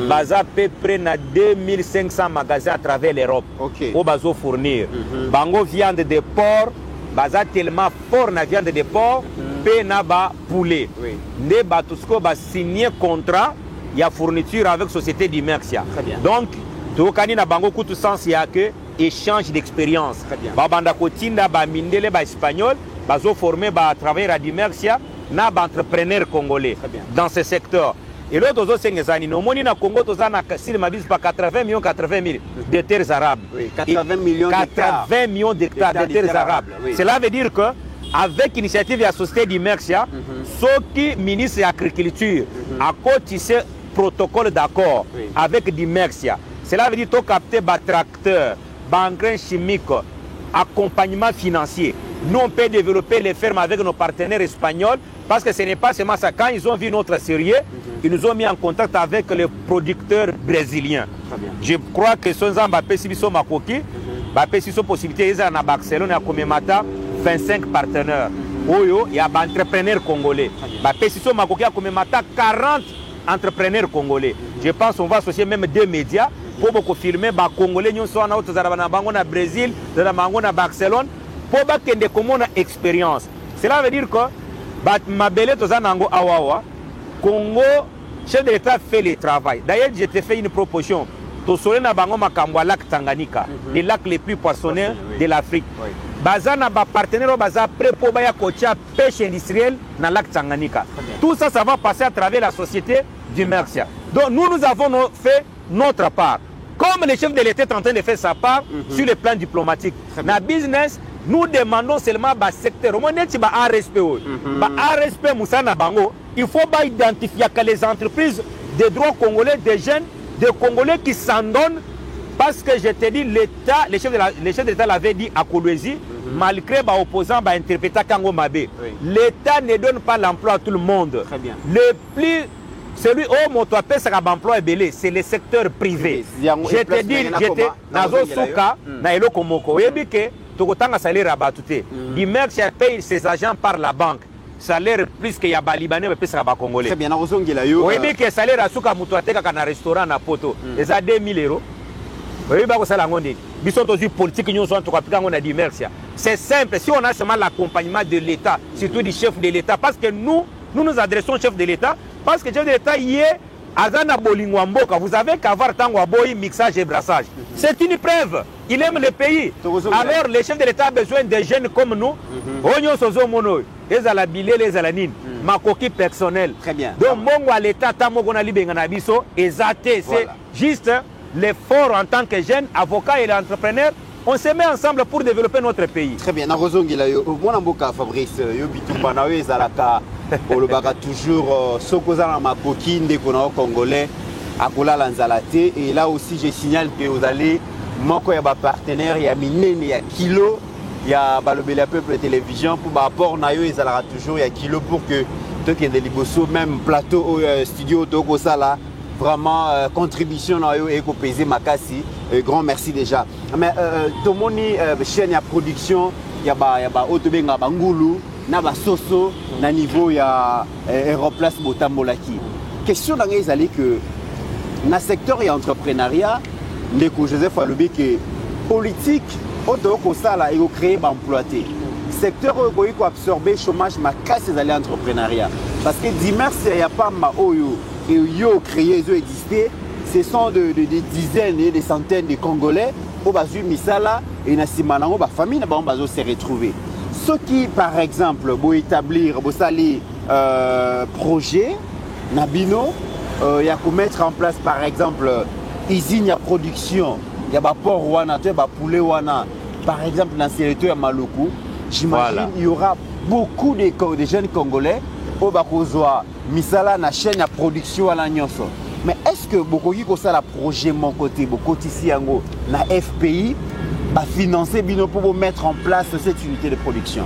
Baza à peu près na 2500 magasins à travers l'Europe. Au bazo fournir. Bango viande de porc, baza tellement fort na viande de porc, pe na ba poulet. Ne batusko ba signer contrat ya fourniture avec société d'Imerxia. Donc tokani na bango kutu sens ya que échange d'expérience. Ba banda kotinda ba mindele ba espagnol, bazo former ba travailleurs à d'Imerxia. Na entrepreneur congolais dans ce secteur. Et l'autre aussi, c'est au na Congo, tu as si ma vie pas 80 millions de terres arables. 80 millions d'hectares. 80 millions d'hectares de terres arables. Cela veut dire que avec l'initiative de la société d'Imerxia, ceux qui ministre de l'agriculture a cotisé protocole d'accord avec d'Imerxia. Cela veut dire que tu as capté des tracteurs, des engrais chimiques, accompagnement financier. Nous, on peut développer les fermes avec nos partenaires espagnols parce que ce n'est pas seulement ça. Quand ils ont vu notre sérieux, ils nous ont mis en contact avec les producteurs brésiliens. Je crois que ce sont des possibilités. Ils sont à Barcelone et à Komemata, 25 partenaires. Il y a des entrepreneurs congolais. Ils sont à Komemata, 40 entrepreneurs congolais. Je pense qu'on va associer même 2 médias pour confirmer que les Congolais sont au Brésil, à Barcelone. Pour que des communes expérience. Cela veut dire que Mabele Tozanango Awawa, Congo, chef de l'État fait le travail. D'ailleurs, j'ai fait une proposition. Tosolena Bango Makambwa lac Tanganyika, les lacs les plus poissonneux de l'Afrique. Bazana ba partenaire baza prêt pour baya kocha pêche industrielle dans le lac Tanganyika. Tout ça, ça va passer à travers la société du Merxia. Donc nous avons fait notre part. Comme le chef de l'État est en train de faire sa part sur le plan diplomatique. Dans le business, nous demandons seulement le secteur. Il faut identifier que les entreprises de droit congolais, des jeunes, des Congolais qui s'en donnent. Parce que je te dis, l'État, le chef de l'État l'avait dit à Kolwezi, malgré les opposants interprété Kango Mabé. L'État ne donne pas l'emploi à tout le monde. Le plus. Celui où mon toit pèse à l'emploi est belé, c'est le secteur privé. Je te dis, j'étais dans un souka, na elo komoko. Et bien que tu as un salaire abattu. L'Imerx paye ses agents par la banque. Salaire plus que Yaba Libanais, mais plus que Yaba Congolais. Très bien, on a eu. Oui, mais que salaire à souka mutouate dans un restaurant à Poto. Et ça 2000 €. Oui, mais ça la gonde. Bisous aussi politique nous sommes tout cas on a dit merci. C'est simple. Si on a seulement l'accompagnement de l'État, surtout du chef de l'État, parce que nous nous adressons au chef de l'État. Parce que le chef de l'État y est Azana Bolingwamboka. Vous avez qu'à voir Tango Boy, mixage et brassage. C'est une preuve. Il aime le pays. Alors, le chef de l'État a besoin de jeunes comme nous. Onyo Sozo Mono, les Alabile, les Alanines, ma coquille personnelle. Très bien. Donc, mon l'État, Tamogona Libenganabiso, c'est juste l'effort en tant que jeune avocat et entrepreneur. On se met ensemble pour développer notre pays. Très bien. Moi, Fabrice, Olobaka toujours Sokozana Makoki, Ndekona Congolais, Akola Lanzalate. Et là aussi, je signale que vous allez, Moko Yaba partenaire, il y a Minen, il y a Kilo, il y a Balobela Peuple Télévision. Pour rapport, Nayo, ils allera toujours, il y a Kilo pour que tout qui est de Liboso, même plateau, studio, Toko Sala. Vraiment, contribution Nayo et Kopese Makasi. Grand merci déjà. Mais Tomoni, chaîne, il y a production, il y a Otobenga Bangulu. na basoso na niveau ya Aeroplace botambolaki. Question dans les allées que na secteur et entrepreneuriat ndeko Joseph alobi que politique auto ko sala et créer ba employé. Secteur ko absorber chômage ma casse les allées entrepreneuriat parce que dimanche il y a pas ma oyo et yo créer yo exister. Ce sont des dizaines et des centaines de Congolais au basu misala et na simanango ba famille na ba bazo se retrouver. Ceux qui par exemple vont établir vont sali projet nabino il y a qu'on mettre en place par exemple usine à production il y a ba port wana tu ba poulet wana par exemple dans ce territoire Maluku j'imagine il y aura beaucoup de jeunes Congolais au bakozwa misala na chaîne à production à la nyonso. Mais est-ce que beaucoup qui ça la projet mon côté beaucoup ici yango na FPI va financer bino pour mettre en place cette unité de production?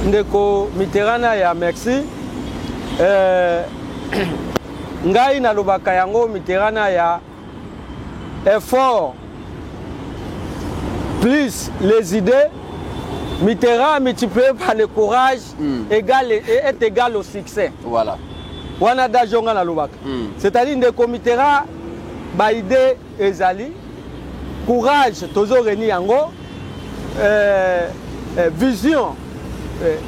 Ndeko Mitterrand ya merci. Ngai na lobaka yango Mitterrand ya effort plus les idées. Mitterrand multiplié par le courage est égal au succès. Voilà. Wana da jonga na lobaka. C'est-à-dire ndeko Mitterrand ba idée ezali courage tozo reni yango vision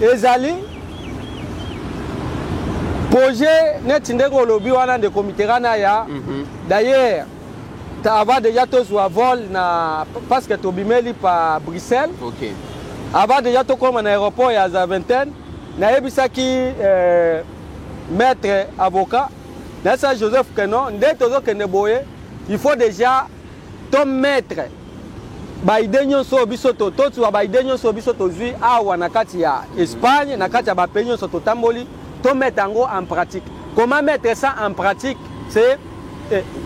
ezali projet net ndeko lobi wana ndeko Mitterrand ya d'ailleurs avant déjà tous à vol na parce que tobimeli par Bruxelles. OK. Avant déjà to comme en aéroport ya za vingtaine na ebisaki maître avocat Nessa Joseph Kenon ndé tozo kende boye il faut déjà ton maître baidenyo so bisoto to tu baidenyo so bisoto zui awa na kati ya Espagne na kati ya ba penyo so totamboli to mettre en pratique. Comment mettre ça en pratique? C'est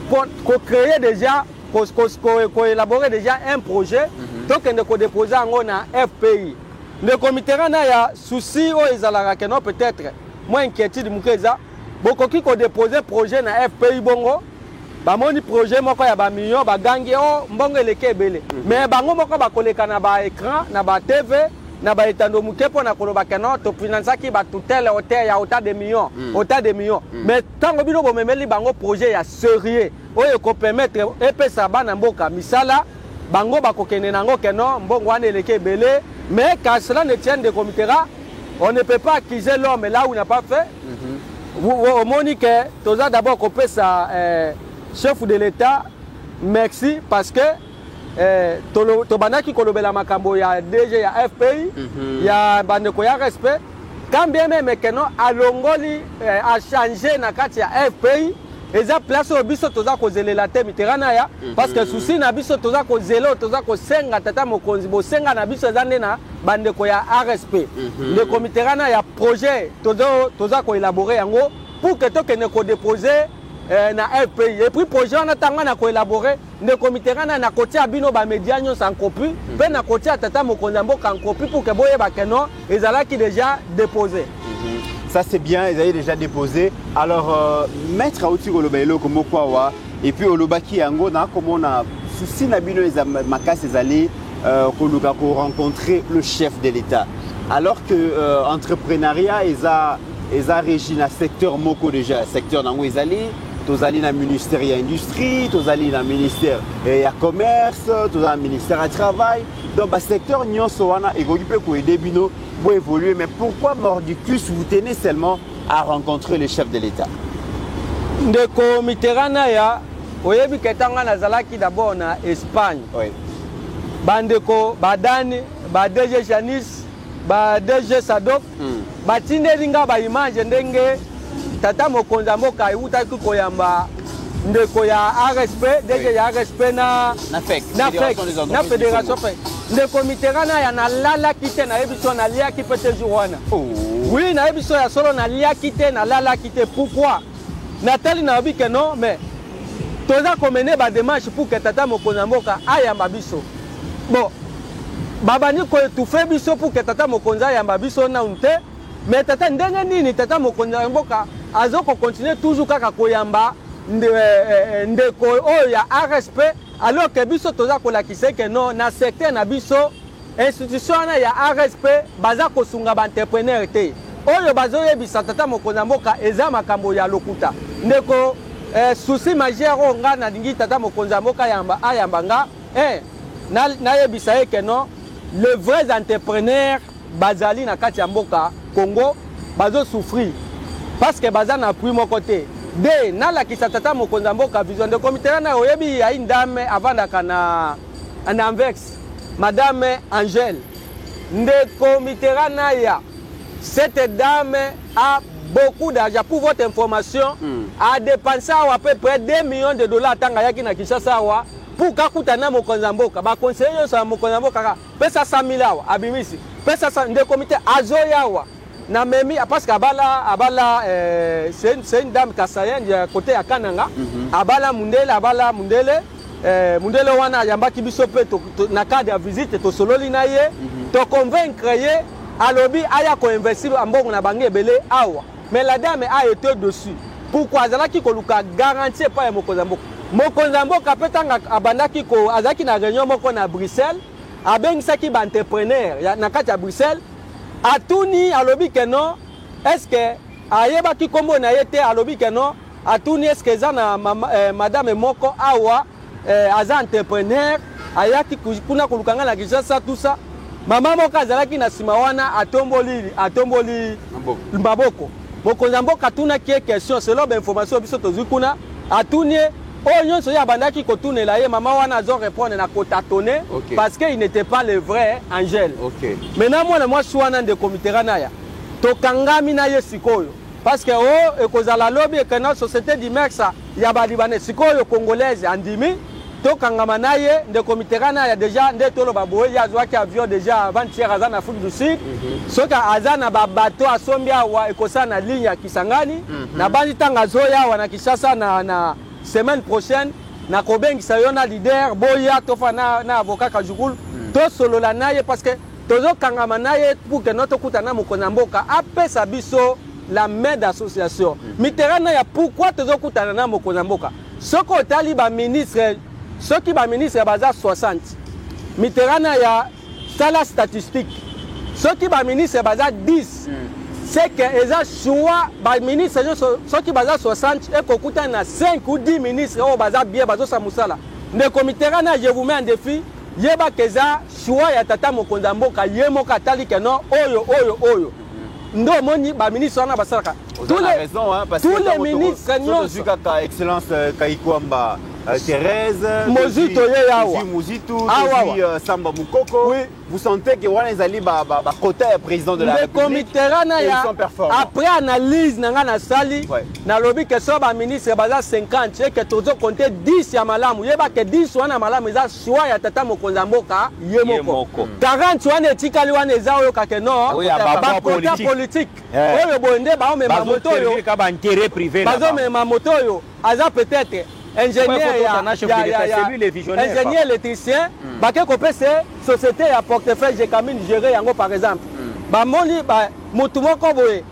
pour créer déjà pour élaborer déjà un projet donc ne ko déposer en na FPI. Le comité na ya souci o ezalaka que non peut-être moi inquiétude mukeza beaucoup qui ko déposer projet na FPI bongo ba moni projet moko ya ba million ba gangi o mbongo eleke ebele mais bango moko ba koleka na ba écran na ba TV na ba etando muke po na koloba que non to finance ki ba tutelle hôtel ya autant de millions mais tango bino bo memeli bango projet ya sérieux oyo ko permettre epesa bana mboka misala bango ba kokene nango que non mbongo wana eleke ebele mais quand cela ne tient de comité on ne peut pas accuser l'homme là où il n'a pas fait. Au Monique, tu as d'abord coupé ça, chef de l'État, merci parce que tu as la Makambo, il y a DG, il y a FPI, il y a Bandeko, il y a respect. Quand bien même que non, à Longoli a changé na kati ya FPI, et ça place au biso toza ko zelela te Mitterrand ya parce que souci na biso toza ko zelo toza ko senga tata mokonzi bo senga na biso zande na bandeko ya RSP. Le comité rana ya projet toza ko élaborer yango pour que to kene ko déposer na FPI et puis projet on atanga na ko élaborer le comité rana na kotia bino ba média nyo sans copie pe na kotia tata mokonzi mboka en copie pour que boye ba keno ezala qui déjà déposé. Ça c'est bien, ils avaient déjà déposé. Alors, maître Aouti Golobelo comme quoi et puis Olobaki Yango na comme on a souci na bino les makas les allés rencontrer le chef de l'État. Alors que entrepreneuriat ils a régi na secteur moko déjà secteur nango ils allaient tous allés na ministère de l'industrie, tous allés na ministère de commerce, tous allés ministère du travail. Donc le secteur nyonso wana évoluer pour aider bino pour évoluer. Mais pourquoi Mordicus vous tenez seulement à rencontrer le chef de l'État? Ndeko Mitterrand ya oyebi ketanga nazalaki d'abord na Espagne. Oui. Bandeko badani ba DG Janis ba DG Sadok batindelinga ba image ndenge tata mokonza mboka utaki koyamba ndeko ya RSP DG ya RSP na fédération ndeko Mitterrand ya na lala kite na ebiso na lia ki pete jowana. Oui na ebiso ya solo na lia kite na lala kite pourquoi Nathalie na obi que non mais toza ko mener ba démarche pour que tata mokonza mboka ayamba biso. Bon babani ko étouffer biso pour que tata mokonza ayamba biso na unte mais tata ndenge nini tata mokonza mboka azoko continuer toujours kaka koyamba ndeko oyo ya RSP alors que biso toza kolakise que non na secteur na biso institution ya RSP baza kosunga ba entrepreneur te oyo bazoyebisa tata mokonzi mboka eza makambo ya lokuta ndeko souci majeur nga na dingi tata mokonzi mboka ayamba nga na yebisa yeke non les vrais entrepreneurs bazali na kati ya mboka Congo bazo souffrir parce que baza na appui moko te de na la kisa tata mokonzi mboka vision de comité na oyebi ya indame avandaka na Anvex Madame Angèle ndeko Mitterrand ya cette dame a beaucoup d'argent. Pour votre information, a dépensé à peu près 2 millions de dollars tangayaki na Kinshasa pour kakutana mokonzi mboka ba conseiller sa mokonzi mboka pesa 100 000 awa abimisi pesa de comité azoyawa na memi parce que abala c'est une dame kasayen du côté ya Kananga abala mundele mundele wana yambaki biso pe na cadre ya visite to sololi na ye to convaincre ye alobi aya ko investir ambongo na bangi ebele awa mais la dame a été dessus pourquoi azalaki ko luka garantie pas ya mokonzi mboka petanga abandaki ko azaki na réunion moko na Bruxelles abengisaki ba entrepreneur na kati ya Bruxelles atuni alobi que non est-ce que ayebaki kombo na yete alobi que non atuni est-ce que za na madame moko awa aza entrepreneur ayaki kuna kolukanga na Kinshasa tout ça mama moko azalaki na sima wana atomboli maboko mokonzi mboka tuna ki question selon ba information biso tozwi kuna atuni oyo nyonso ya bandaki kotunela ye mama wana azo répondre na kotatone parce que il n'était pas le vrai Angèle maintenant moi wana de comité ranaya tokangami na ye sikoyo parce que ekozala lobby que na société d'Imexa ya balibane sikoyo congolaise andimi tokangama na ye de comité ranaya déjà ndetolo baboye ya zwaki avion déjà avant-hier aza na Afrique du Sud soka aza na babato asombi awa ekosa na ligne ya Kisangani na bandi tanga zoya wana Kinshasa na semaine prochaine na kobengisa yo na leader boya tofa na avocat Kajukulu to solola na ye parce que tozo kangama na ye pour que notre kutana mokonzi mboka apesa biso la main d'association Mitterrand ya pourquoi tozo kutana na mokonzi mboka soko tali ba ministre soki ba ministre baza 60 Mitterrand ya sala statistique soki ba ministre baza 10 c'est que eza choix ba ministre soki baza 60 et kokuta na 5 ou 10 ministres o baza bien bazo sa musala ne comité na je vous mets en défi yeba keza choix ya tata mokonzi mboka ye moka tali que non oyo ndo moni ba ministre na basalaka tous les ministres nyonso excellence Kaikwamba Thérèse Mozito Yeyawa Mozito Samba Mukoko vous sentez que wana ezali ba côté président de la République après analyse nanga na sali na lobi que so ba ministre baza 50 et que tozo compter 10 ya malamu yeba que 10 wana malamu eza choix ya tata mokonzi mboka yemoko 40 wana etikali wana eza oyo kake no ba politique oyo bonde ba mema moto yo ka ba intérêt privé là bazo mema moto yo aza peut-être ingénieur électricien bake kopese société ya portefeuille Jekamine gérer yango par exemple bamoni mutu moko boye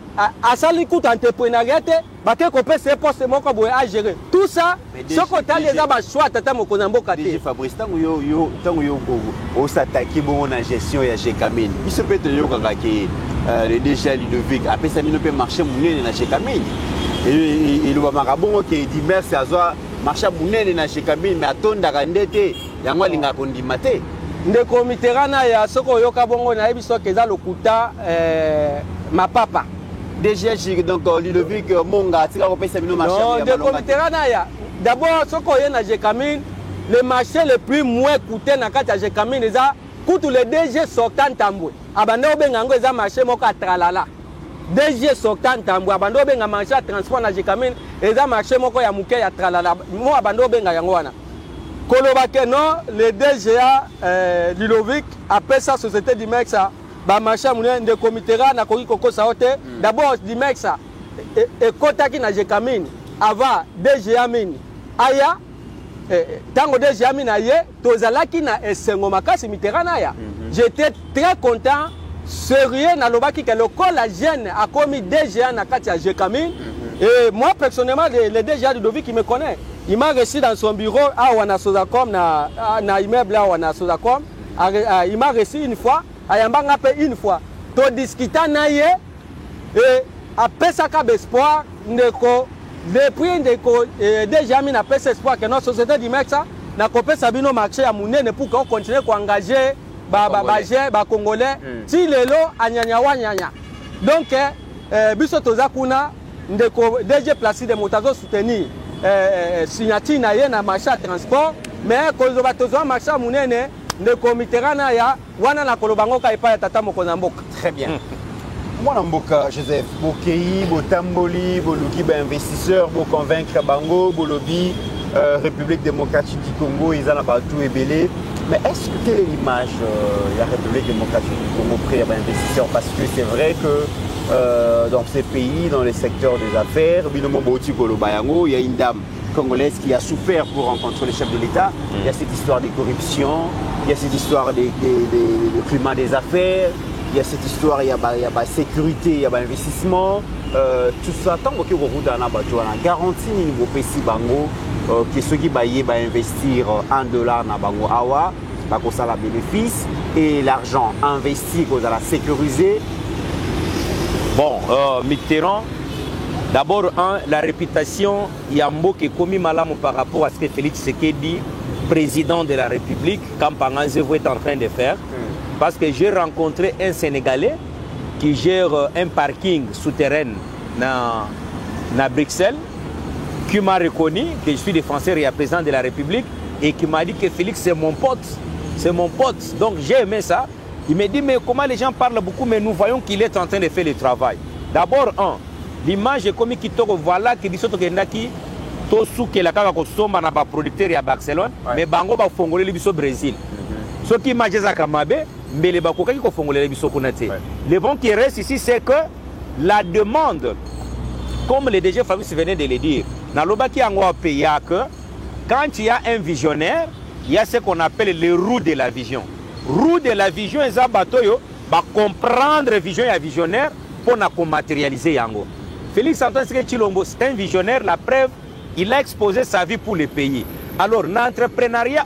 asali kuta entrepreneuriat te bake kopese poste moko boye a gérer tout ça soko tali eza ba choix tata mokonzi mboka te Fabrice tango yo o s'attaquer bon na gestion ya Jekamine biso peut yo kaka ki le DG Ludovic apesa mino pe marché munene na Jekamine et le marabongo qui dit merci à soi marché munene na Jekamine mais atondaka ndete yango alinga kondima te ndeko Mitterrand ya soko yoka bongo na yebiso keza lokuta mapapa DG donc Ludovic Monga tika kopesa mino marché ya ndeko Mitterrand ya d'abord soko ye na Jekamine le marché le plus moins coûté na kati ya Jekamine eza kutu le DG sortant Tambwe abanda obenga ngo eza marché moko atralala DG sortant Tambwe abanda obenga marché ya transport na Jekamine eza marché moko ya muke ya tralala mo abanda obenga yango wana koloba ke non le DGA Ludovic apesa société d'Imexa ba marché munene de comité na koki kokosa ote d'abord d'Imexa ekotaki na Jekamine avant DGA mini aya tango DGA mini aye tozalaki na esengo makasi Mitterrand aya j'étais très content sérieux na lobaki que le col la jeune a commis DGA na kati ya Jekamine et moi personnellement le DGA Ludovic qui me connaît il m'a reçu dans son bureau à Wana Sozacom na immeuble à Wana Sozacom il m'a reçu une fois, ayambanga pe une fois. To discuta na ye et après ça cap espoir ndeko depuis ndeko déjà mis na pesa espoir que notre société du mec ça na kopesa bino marché ya munene pour qu'on continue ko engager ba congolais ti lelo anyanya wanyanya. Donc biso toza kuna ndeko DG Placide Motazo soutenir signature na ye na marché à transport mais kozo batozo marché à munene ndeko Mitterrand ya wana na kolobango ka epa ya tata mokonza mboka. Très bien. Moi mboka Joseph Bokei Botamboli Boluki ba investisseur bo convaincre bango Bolobi République démocratique du Congo ils en a partout ébélé. Mais est-ce que quelle est l'image de la République démocratique du Congo près à investisseurs parce que c'est vrai que dans ces pays dans les secteurs des affaires Binomo Boti Kolobayango il y a une dame congolaise qui a souffert pour rencontrer le chef de l'État. Il y a cette histoire de corruption, il y a cette histoire du climat des affaires, il y a cette histoire, il y a la sécurité, il y a l'investissement. Tout ça, tant que vous avez une garantie niveau PESI Bango, que ceux qui vont investir $1 dans Bango Awa, ça a bénéfice, et l'argent investi, vous allez sécuriser. Bon, Mitterrand, d'abord, la réputation Yambo qui est commis malam par rapport à ce que Félix Tshisekedi, président de la République, quand Panganzevo est en train de faire. Parce que j'ai rencontré un Sénégalais qui gère un parking souterrain à Bruxelles, qui m'a reconnu que je suis défenseur et président de la République et qui m'a dit que Félix c'est mon pote. C'est mon pote. Donc j'ai aimé ça. Il m'a dit mais comment les gens parlent beaucoup mais nous voyons qu'il est en train de faire le travail. D'abord, l'image est comme qui te voilà qui dit que naki tosu que la kaka kosomba na ba producteur à Barcelone mais bango ba fongolé le biso Brésil. Ce qui m'a dit mais les bakoka qui fongolé le biso konate. Le bon qui reste ici c'est que la demande comme le DG Fabrice venait de le dire dans l'obaki en pays que quand il y a un visionnaire il y a ce qu'on appelle les roues de la vision. Roue de la vision et ça batoyo ba comprendre vision et visionnaire pour na matérialiser yango. Félix Antoine Chilombo, c'est un visionnaire, la preuve, il a exposé sa vie pour le pays. Alors, l'entrepreneuriat,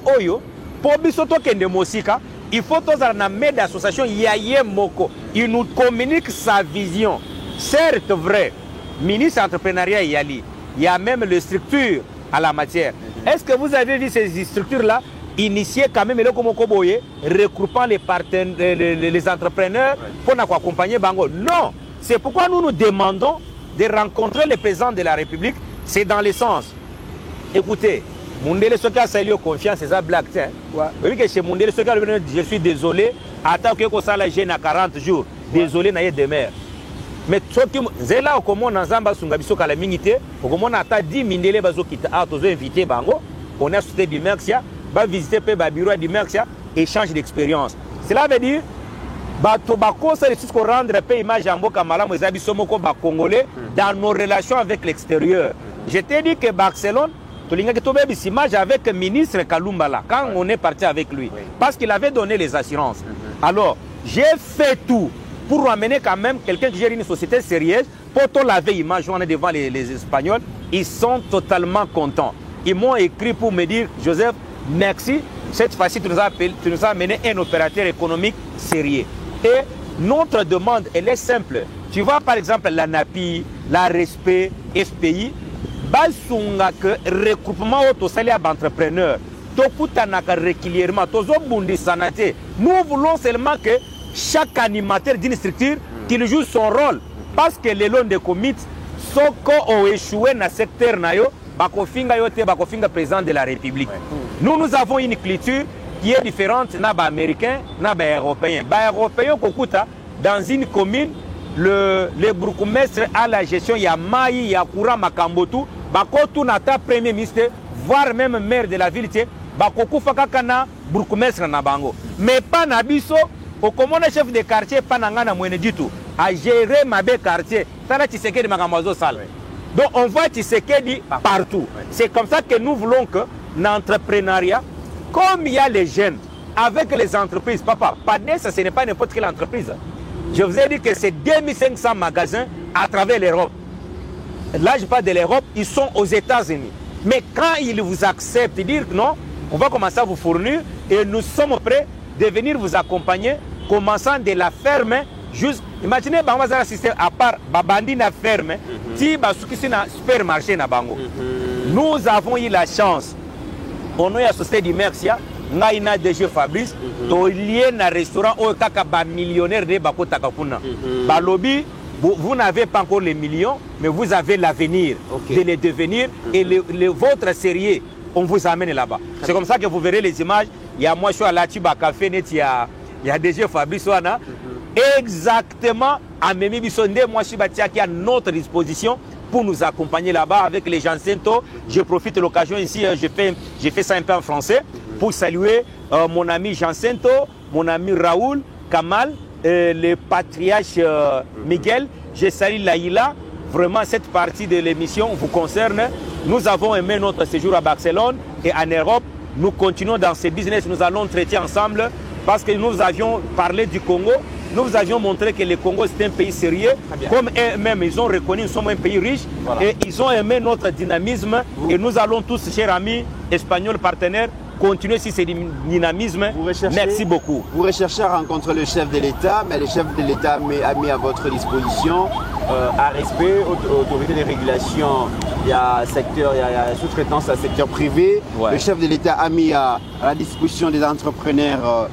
pour bisoto kende mosika, il faut tous en amener d'association Yaye Moko. Il nous communique sa vision. Certes, vrai, ministre entrepreneuriat Yali, il y a même les structures à la matière. Est-ce que vous avez vu ces structures-là initiées quand même le Komokoboye, regroupant les entrepreneurs pour nous accompagner Bango? Non, c'est pourquoi nous nous demandons de rencontrer le président de la République, c'est dans le sens. Écoutez, Mundele Soka Salio confiance, c'est ça blague. Oui, que chez Mundele Soka, je suis désolé, attends que ça la gêne à 40 jours. Désolé, n'a de mer. Mais ce qui est là, comme on a Zamba Sungabiso Kalamingité, comme on a 10 Mindele Bazokita, à tous inviter Bango, on a sauté du Merxia, va visiter le bureau du Merxia, échange d'expérience. Cela veut dire Batobako, c'est ce qu'on rend le pays Majambo Kamalam, les Abissomoko Congolais dans nos relations avec l'extérieur. Je t'ai dit que Barcelone, tu as vu cette image avec le ministre Kalumbala quand on est parti avec lui, parce qu'il avait donné les assurances. Alors, j'ai fait tout pour amener quand même quelqu'un qui gère une société sérieuse, pour te laver l'image, on est devant les Espagnols, ils sont totalement contents. Ils m'ont écrit pour me dire, Joseph, merci, cette fois-ci tu nous as amené un opérateur économique sérieux. Et notre demande, elle est simple. Tu vois par exemple la NAPI, la Respect, SPI, basunga que regroupement autosali d'entrepreneurs, tokutanaka régulièrement, tozobundi sanate. Nous voulons seulement que chaque animateur d'une structure qu'il joue son rôle. Parce que les lois de commit, soko ont échoué dans le secteur nayo, bakofinga yote, bakofinga président de la République. Nous avons une culture qui est différente na ba américain na ba européen. Ba européen kokuta dans une commune le bourgmestre à la gestion ya mai ya courant makambotu bakotu nata premier ministre voire même maire de la ville bakokufa kaka na bourgmestre na bango mais pas na biso okomona chef de quartier pas na ngana mwene du tout à gérer ma be quartier tala Tshisekedi makambazo sala. Donc on voit Tshisekedi partout. C'est comme ça que nous voulons que l'entrepreneuriat, comme il y a les jeunes avec les entreprises, papa, Padesa, ce n'est pas n'importe quelle entreprise. Je vous ai dit que c'est 2500 magasins à travers l'Europe. Là, je parle de l'Europe, ils sont aux États-Unis. Mais quand ils vous acceptent, ils disent non, on va commencer à vous fournir et nous sommes prêts de venir vous accompagner, commençant de la ferme, juste, imaginez, on va assister à part Babandi na ferme, si Basuki na supermarché na bango. Nous avons eu la chance, on a associé du Mercia, on a une DG Fabrice, il y a un restaurant où il y a millionnaire de Bako Takapuna. Balobi, vous n'avez pas encore les millions, mais vous avez l'avenir de les devenir et votre série, on vous amène là-bas. C'est comme ça que vous verrez les images. Il y a moi, je suis à la Tiba Café, il y a DG Fabrice Wana. Exactement, à Memi Bissonde, moi, je suis qui est à notre disposition pour nous accompagner là-bas avec les gens Sento. Je profite de l'occasion ici, j'ai fait ça un peu en français pour saluer mon ami Jean Sento, mon ami Raoul, Kamal, le patriarche Miguel. Je salue Laïla. Vraiment, cette partie de l'émission vous concerne. Nous avons aimé notre séjour à Barcelone et en Europe. Nous continuons dans ce business. Nous allons traiter ensemble parce que nous avions parlé du Congo. Nous vous avions montré que le Congo c'est un pays sérieux. Comme eux-mêmes, ils ont reconnu que nous sommes un pays riche. Et ils ont aimé notre dynamisme. Et nous allons tous, chers amis espagnols partenaires, continuer sur ce dynamisme. Merci beaucoup. Vous recherchez à rencontrer le chef de l'État, mais le chef de l'État a mis à votre disposition à respect, autorité de régulation, il y a secteur, il y a sous-traitance à secteur privé. Le chef de l'État a mis à la disposition des entrepreneurs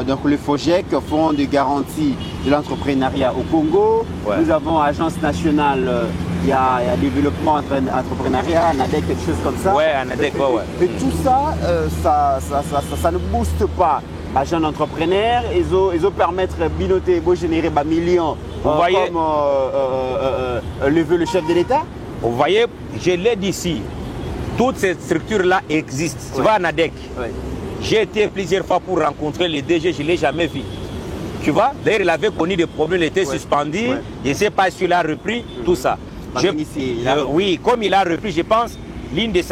donc le FOGEC, Fonds de garantie de l'entrepreneuriat au Congo. Nous avons Agence nationale, il y a développement entrepreneuriat, ANADEC, quelque chose comme ça. ANADEC, Mais tout ça, ça ne booste pas les jeunes entrepreneurs. Ils ont permettre de générer des millions, comme le veut le chef de l'État. Vous voyez, je l'ai dit ici, toutes ces structures-là existent. Tu vois, ANADEC. J'ai été plusieurs fois pour rencontrer les DG, je ne l'ai jamais vu. Tu vois, d'ailleurs, il avait connu des problèmes, il était suspendu. Je ne sais pas s'il a repris tout ça. Oui, comme il a repris, je pense, l'une de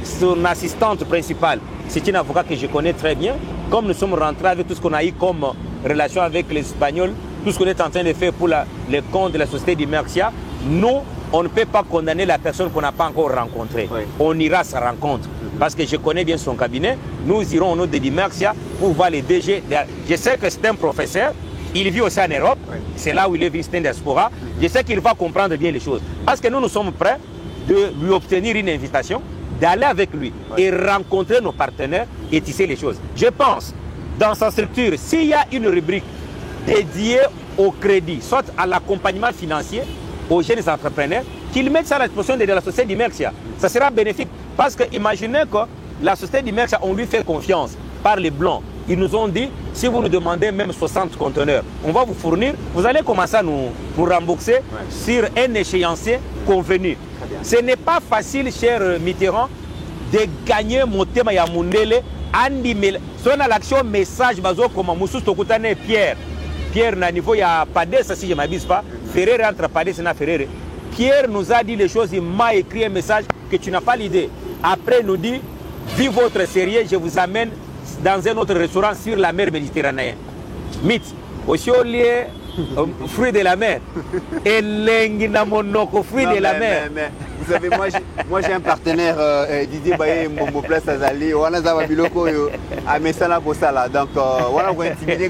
son assistante principale, c'est une avocate que je connais très bien. Comme nous sommes rentrés avec tout ce qu'on a eu comme relation avec les Espagnols, tout ce qu'on est en train de faire pour les comptes de la société du Mercia, nous, on ne peut pas condamner la personne qu'on n'a pas encore rencontrée. On ira à sa rencontre. Parce que je connais bien son cabinet. Nous irons au nom de Mercia pour voir les DG. Je sais que c'est un professeur. Il vit aussi en Europe. C'est là où il est visiteur diaspora. Je sais qu'il va comprendre bien les choses. Parce que nous sommes prêts de lui obtenir une invitation, d'aller avec lui et rencontrer nos partenaires et tisser les choses. Je pense, dans sa structure, s'il y a une rubrique dédiée au crédit, soit à l'accompagnement financier aux jeunes entrepreneurs, qu'ils mettent ça à la disposition de la société du Mercia. Ça sera bénéfique. Parce que imaginez que la société du Mercia, on lui fait confiance par les Blancs. Ils nous ont dit, si vous nous demandez même 60 conteneurs, on va vous fournir, vous allez commencer à nous rembourser sur un échéancier convenu. Ce n'est pas facile, cher Mitterrand, de gagner mon thème à Mundele. Si on a l'action message, comme Moussous Tokutane et Pierre. Pierre, na niveau, il y a Padès, si je ne m'abuse pas. Ferrer entre Padès et Ferrer. Pierre nous a dit les choses, il m'a écrit un message que tu n'as pas l'idée. Après, il nous dit, vive votre sérieux, je vous amène dans un autre restaurant sur la mer Méditerranée. Mythe, aussi au lieu, fruits de la mer. Et l'enguinamonoko, fruits de la mer. Mais, vous savez, moi j'ai un partenaire, Didier Baye, mon place à Zali, on a Zaba Biloko, à Messala Kosala. Donc, voilà, vous intimidez.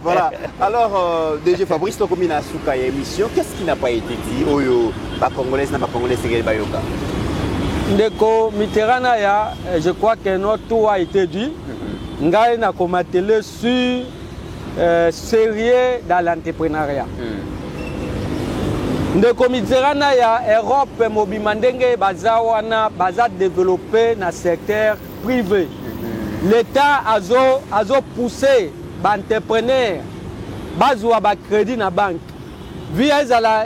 Voilà. Alors, DG Fabrice, tu as souka émission. Qu'est-ce qui n'a pas été dit? Oyo, pas congolais, n'a pas congolais, c'est Bayoka. Ndeko Mitterrand, je crois que notre tour a été dit. Ngai na komatele sur sérieux dans l'entrepreneuriat. Ndeko Mitterrand ya Europe mobimandenge baza développé dans le secteur privé. L'État a poussé les entrepreneurs bazwa ba crédit na banque. Via la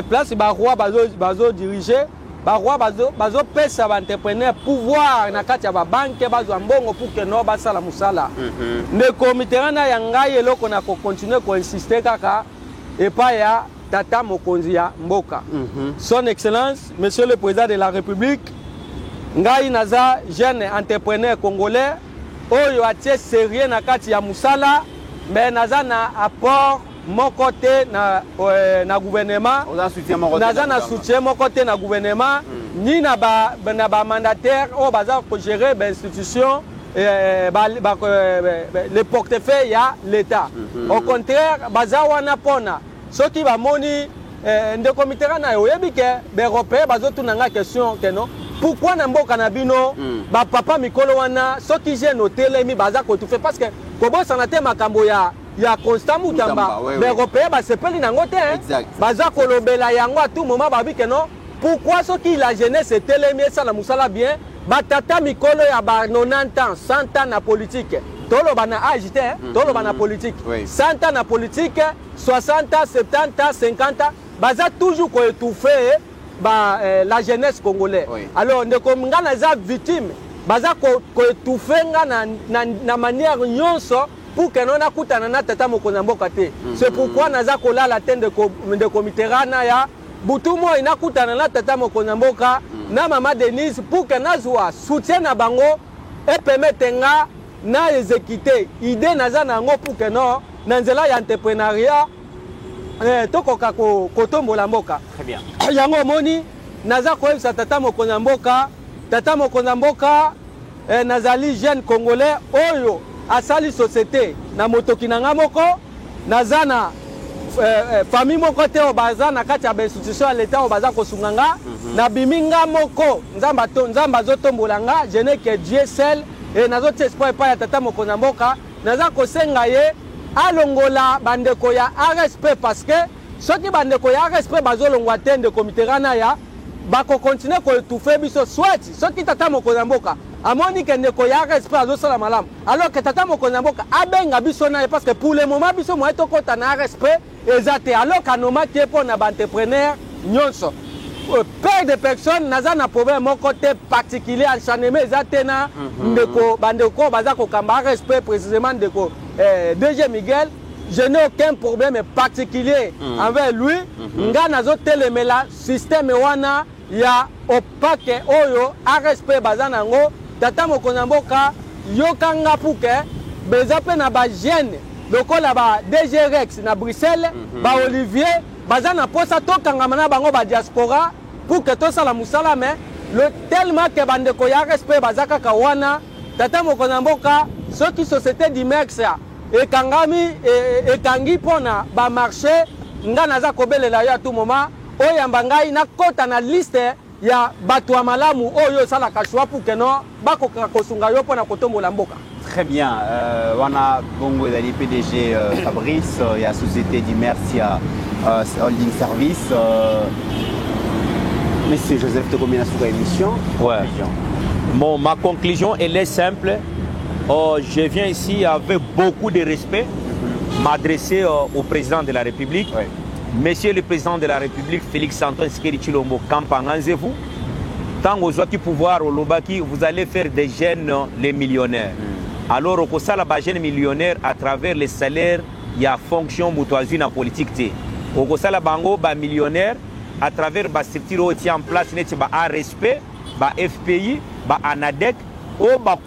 place ba roi bazo diriger barwa bazo pesa ba entrepreneur pouvoir na kati ya ba banque bazwa mbongo pour que no basala musala. Ndeko Mitterrand ya ngai eloko na ko continuer ko insister kaka et pas ya tata mokonzi ya mboka. Son Excellence Monsieur le Président de la République, ngai naza jeune entrepreneur congolais oyo atie sérieux na kati ya musala, mais naza na apport mon côté na gouvernement, naza na soutien mon côté na gouvernement, ni na ba mandataire o baza ko gérer ba institution le portefeuille ya l'État. Au contraire, bazawana pona. Ce qui va moni ndeko Mitterrand oyebi ke Européen bazotunanga question que non. Pourquoi Namboka Nabino, papa Mikolo wana, ce qui j'ai noté les baza ko tout fait parce que kobo sanate makambo ya Constant Moutamba. Les Européens se peli nangote hein. Baza kolobela yango à tout moment babi que non. Pourquoi ce qui la jeunesse était les ça la musala bien, batata Mikolo ya ba 90 ans, 100 ans na politique. Tolo bana agité, tolo bana politique. 100 ans na politique, 60 ans, 70 ans, 50 ans, baza toujours ko étouffer la jeunesse congolaise. Alors, ne comme nga victime, baza ko étouffer na manière nyonso pour que non akutana na tata mokonza mboka te. C'est pourquoi naza kola la tête de Mitterrand ya butumo inakutana na tata mokonza mboka na mama Denise pour que nazwa soutien na bango et permettre nga na exécuter idée naza nango pour que non na nzela ya entrepreneuriat tokoka kotombola mboka. Très bien. Yango moni naza koyebisa tata mokonza mboka nazali jeune congolais oyo asali société na motoki na nga moko naza na famille moko te o baza na kati ya institution ya l'État o baza kosunga nga na biminga moko nzamba azotombola nga je n'ai que Dieu seul et nazotia espoir epai ya tata mokonza mboka naza kosenga ye alongola bandeko ya RSP parce que soki bandeko ya RSP bazolongwa te ndeko Mitterrand ya bako continuer ko étouffer biso soit soki tata mokonza mboka amoni ke ndeko ya RSP azosala malamu alors que tata mokonza mboka abenga biso na parce que pour le moment biso mo etokota na RSP ezate alors kanoma tie po na entrepreneur nyonso peu de personnes naza na problème moko te particulier acharnement ezate na ndeko bandeko baza ko kamba RSP précisément ndeko DG Miguel, je n'ai aucun problème particulier avec lui. Nga nazo telemela système wana ya opake oyo RSP bazana ngo tata mokonza mboka yokanga puke bezape na ba jeune lokola ba DG Rex na Bruxelles ba Olivier bazana posa tokanga na bango ba diaspora pour que to sala musala mais le tellement que bandeko ya RSP bazaka kawana tata mokonza mboka ceux qui société d'Imex ekangami ekangi pona ba marché nga naza kobelela yo à tout moment oyamba ngai na kota na liste ya bato ya malamu oyo sala kashwa pour que non bakoka kosunga yo pona kotombola mboka. Très bien. Wana bongo ezali PDG Fabrice ya société d'Imex ya holding service Monsieur Joseph Tokomina sur l'émission. Ouais. Bon, ma conclusion elle est simple. Je viens ici avec beaucoup de respect m'adresser au président de la République. Monsieur le président de la République, Félix Antoine Tshisekedi Tshilombo, Kampanganzez-vous. Tant aux autres pouvoirs au Lobaki, vous allez faire des jeunes les millionnaires. Alors, au ça, la jeune millionnaire à travers les salaires, il y a fonction motoisie dans la politique. Au ça, la bango, millionnaire à travers la structure qui est en place, il y a un respect, FPI, ANADEC.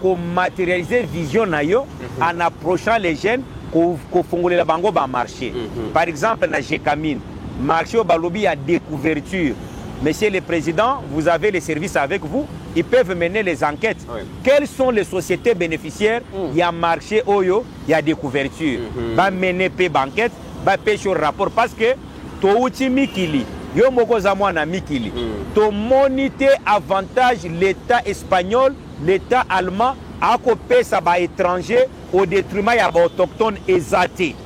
Pour matérialiser vision en approchant les jeunes pour faire la bango marché. Par exemple, dans Gécamine, marché au Balobi a découverture. Monsieur le Président, vous avez les services avec vous, ils peuvent mener les enquêtes. Quelles sont les sociétés bénéficiaires? Il y a marché Oyo, il y a découverture. Va mener enquête, va pêcher au rapport parce que Touti Mikili, yo moko zamwana Mikili, to moniter avantage l'État espagnol. L'État allemand a coupé ça par étranger au détriment des autochtones exatés.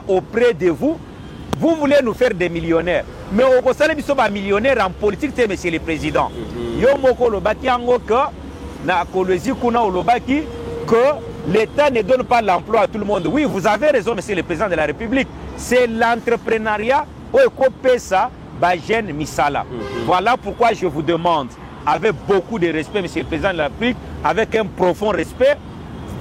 Auprès de vous, vous voulez nous faire des millionnaires. Mais au Conseil, nous sommes millionnaires en politique, monsieur le Président. Que l'État ne donne pas l'emploi à tout le monde. Oui, vous avez raison, monsieur le Président de la République. C'est l'entrepreneuriat où coupé ça par jeune misala. Voilà pourquoi je vous demande, avec beaucoup de respect, monsieur le Président de la République, avec un profond respect,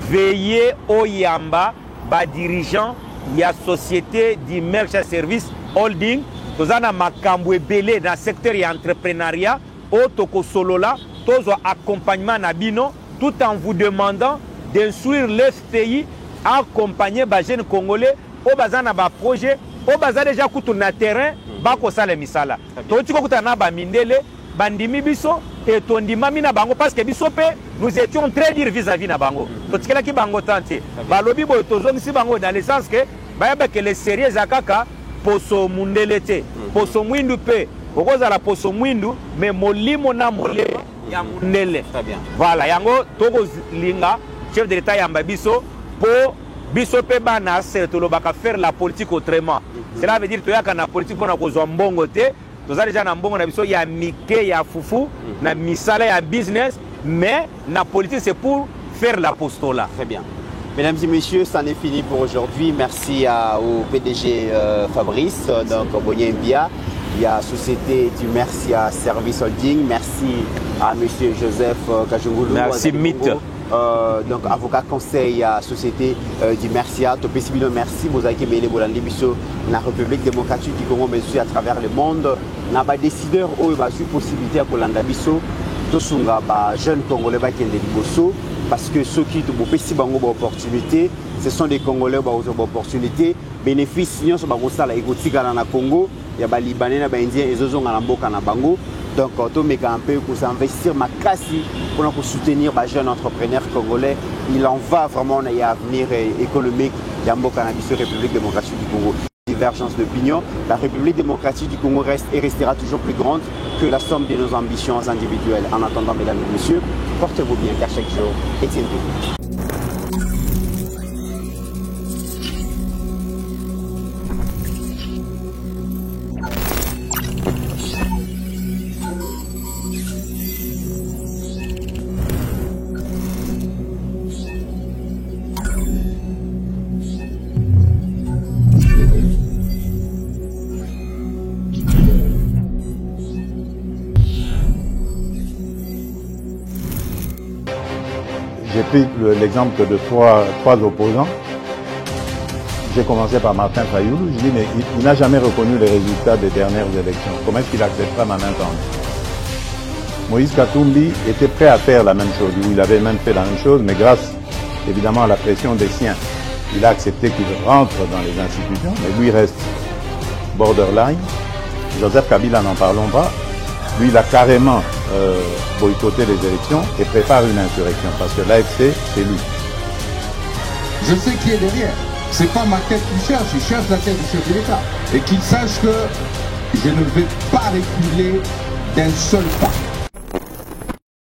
veillez au Yamba, bas dirigeant, il y a société d'Imex Service Holding, nous avons makambo belé dans le secteur de l'entrepreneuriat, au toko solola, tous accompagnement nabino, tout en vous demandant d'instruire les pays à accompagner les jeunes Congolais au bazar na ba projet, au bazar déjà coutu na terrain, bako sale misala. Tout ce que vous avez mindele, bandimi biso, et tondimami na bango parce que bisope nous étions très durs vis-à-vis na bango. Totikela ki bango tante. Balobi boy tozongisi bango dans le sens que bayaba que les sérieux zakaka poso mundelete. Poso mwindu pe. Okoza la poso mwindu mais molimo na molemo ya mundele. Très bien. Voilà, yango toko linga chef de l'état yamba biso pour biso pe bana certes lobaka faire la politique autrement. Cela veut dire toyaka na politique pona kozwa mbongo te. Toza déjà na mbongo na biso ya mike ya fufu na misala ya business mais la politique c'est pour faire l'apostolat. Très bien. Mesdames et messieurs, c'en est fini pour aujourd'hui. Merci au PDG Fabrice, donc Bonye Mbia. Il y a Société du Mercia Service Holding. Merci à monsieur Joseph Kajungulu. Merci Mythe. Donc avocat conseil à Société du Mercia. Merci Mozaki Mele Bolandi Biso la République démocratique du Congo, mais aussi à travers le monde. N'a pas décideur où il va avoir possibilité à Kolanda Biso. Tosunga ba jeunes Congolais qui ont des liboso parce que ceux qui ont des opportunités, ce sont des Congolais qui ont des opportunités. Bénéfice, nous sommes au Congo. Il y a des Libanais, des Indiens, et des Mboka na bango. Donc, on met un peu pour s'investir ma casse pour soutenir les jeunes entrepreneurs congolais. Il en va vraiment de l'avenir économique de Mboka na République démocratique du Congo. Divergence d'opinion, la République démocratique du Congo reste et restera toujours plus grande que la somme de nos ambitions individuelles. En attendant, mesdames et messieurs, portez-vous bien car chaque jour est une vie. J'ai pris l'exemple de trois opposants. J'ai commencé par Martin Fayoulou. Je dis, mais il n'a jamais reconnu les résultats des dernières élections. Comment est-ce qu'il acceptera ma main tendue? Moïse Katumbi était prêt à faire la même chose. Il avait même fait la même chose, mais grâce évidemment à la pression des siens, il a accepté qu'il rentre dans les institutions, mais lui reste borderline. Joseph Kabila, n'en parlons pas. Lui, il a carrément boycotté les élections et prépare une insurrection parce que l'AFC, c'est lui. Je sais qui est derrière. C'est pas ma tête qu'il cherche, il cherche la tête du chef de l'État. Et qu'il sache que je ne vais pas reculer d'un seul pas.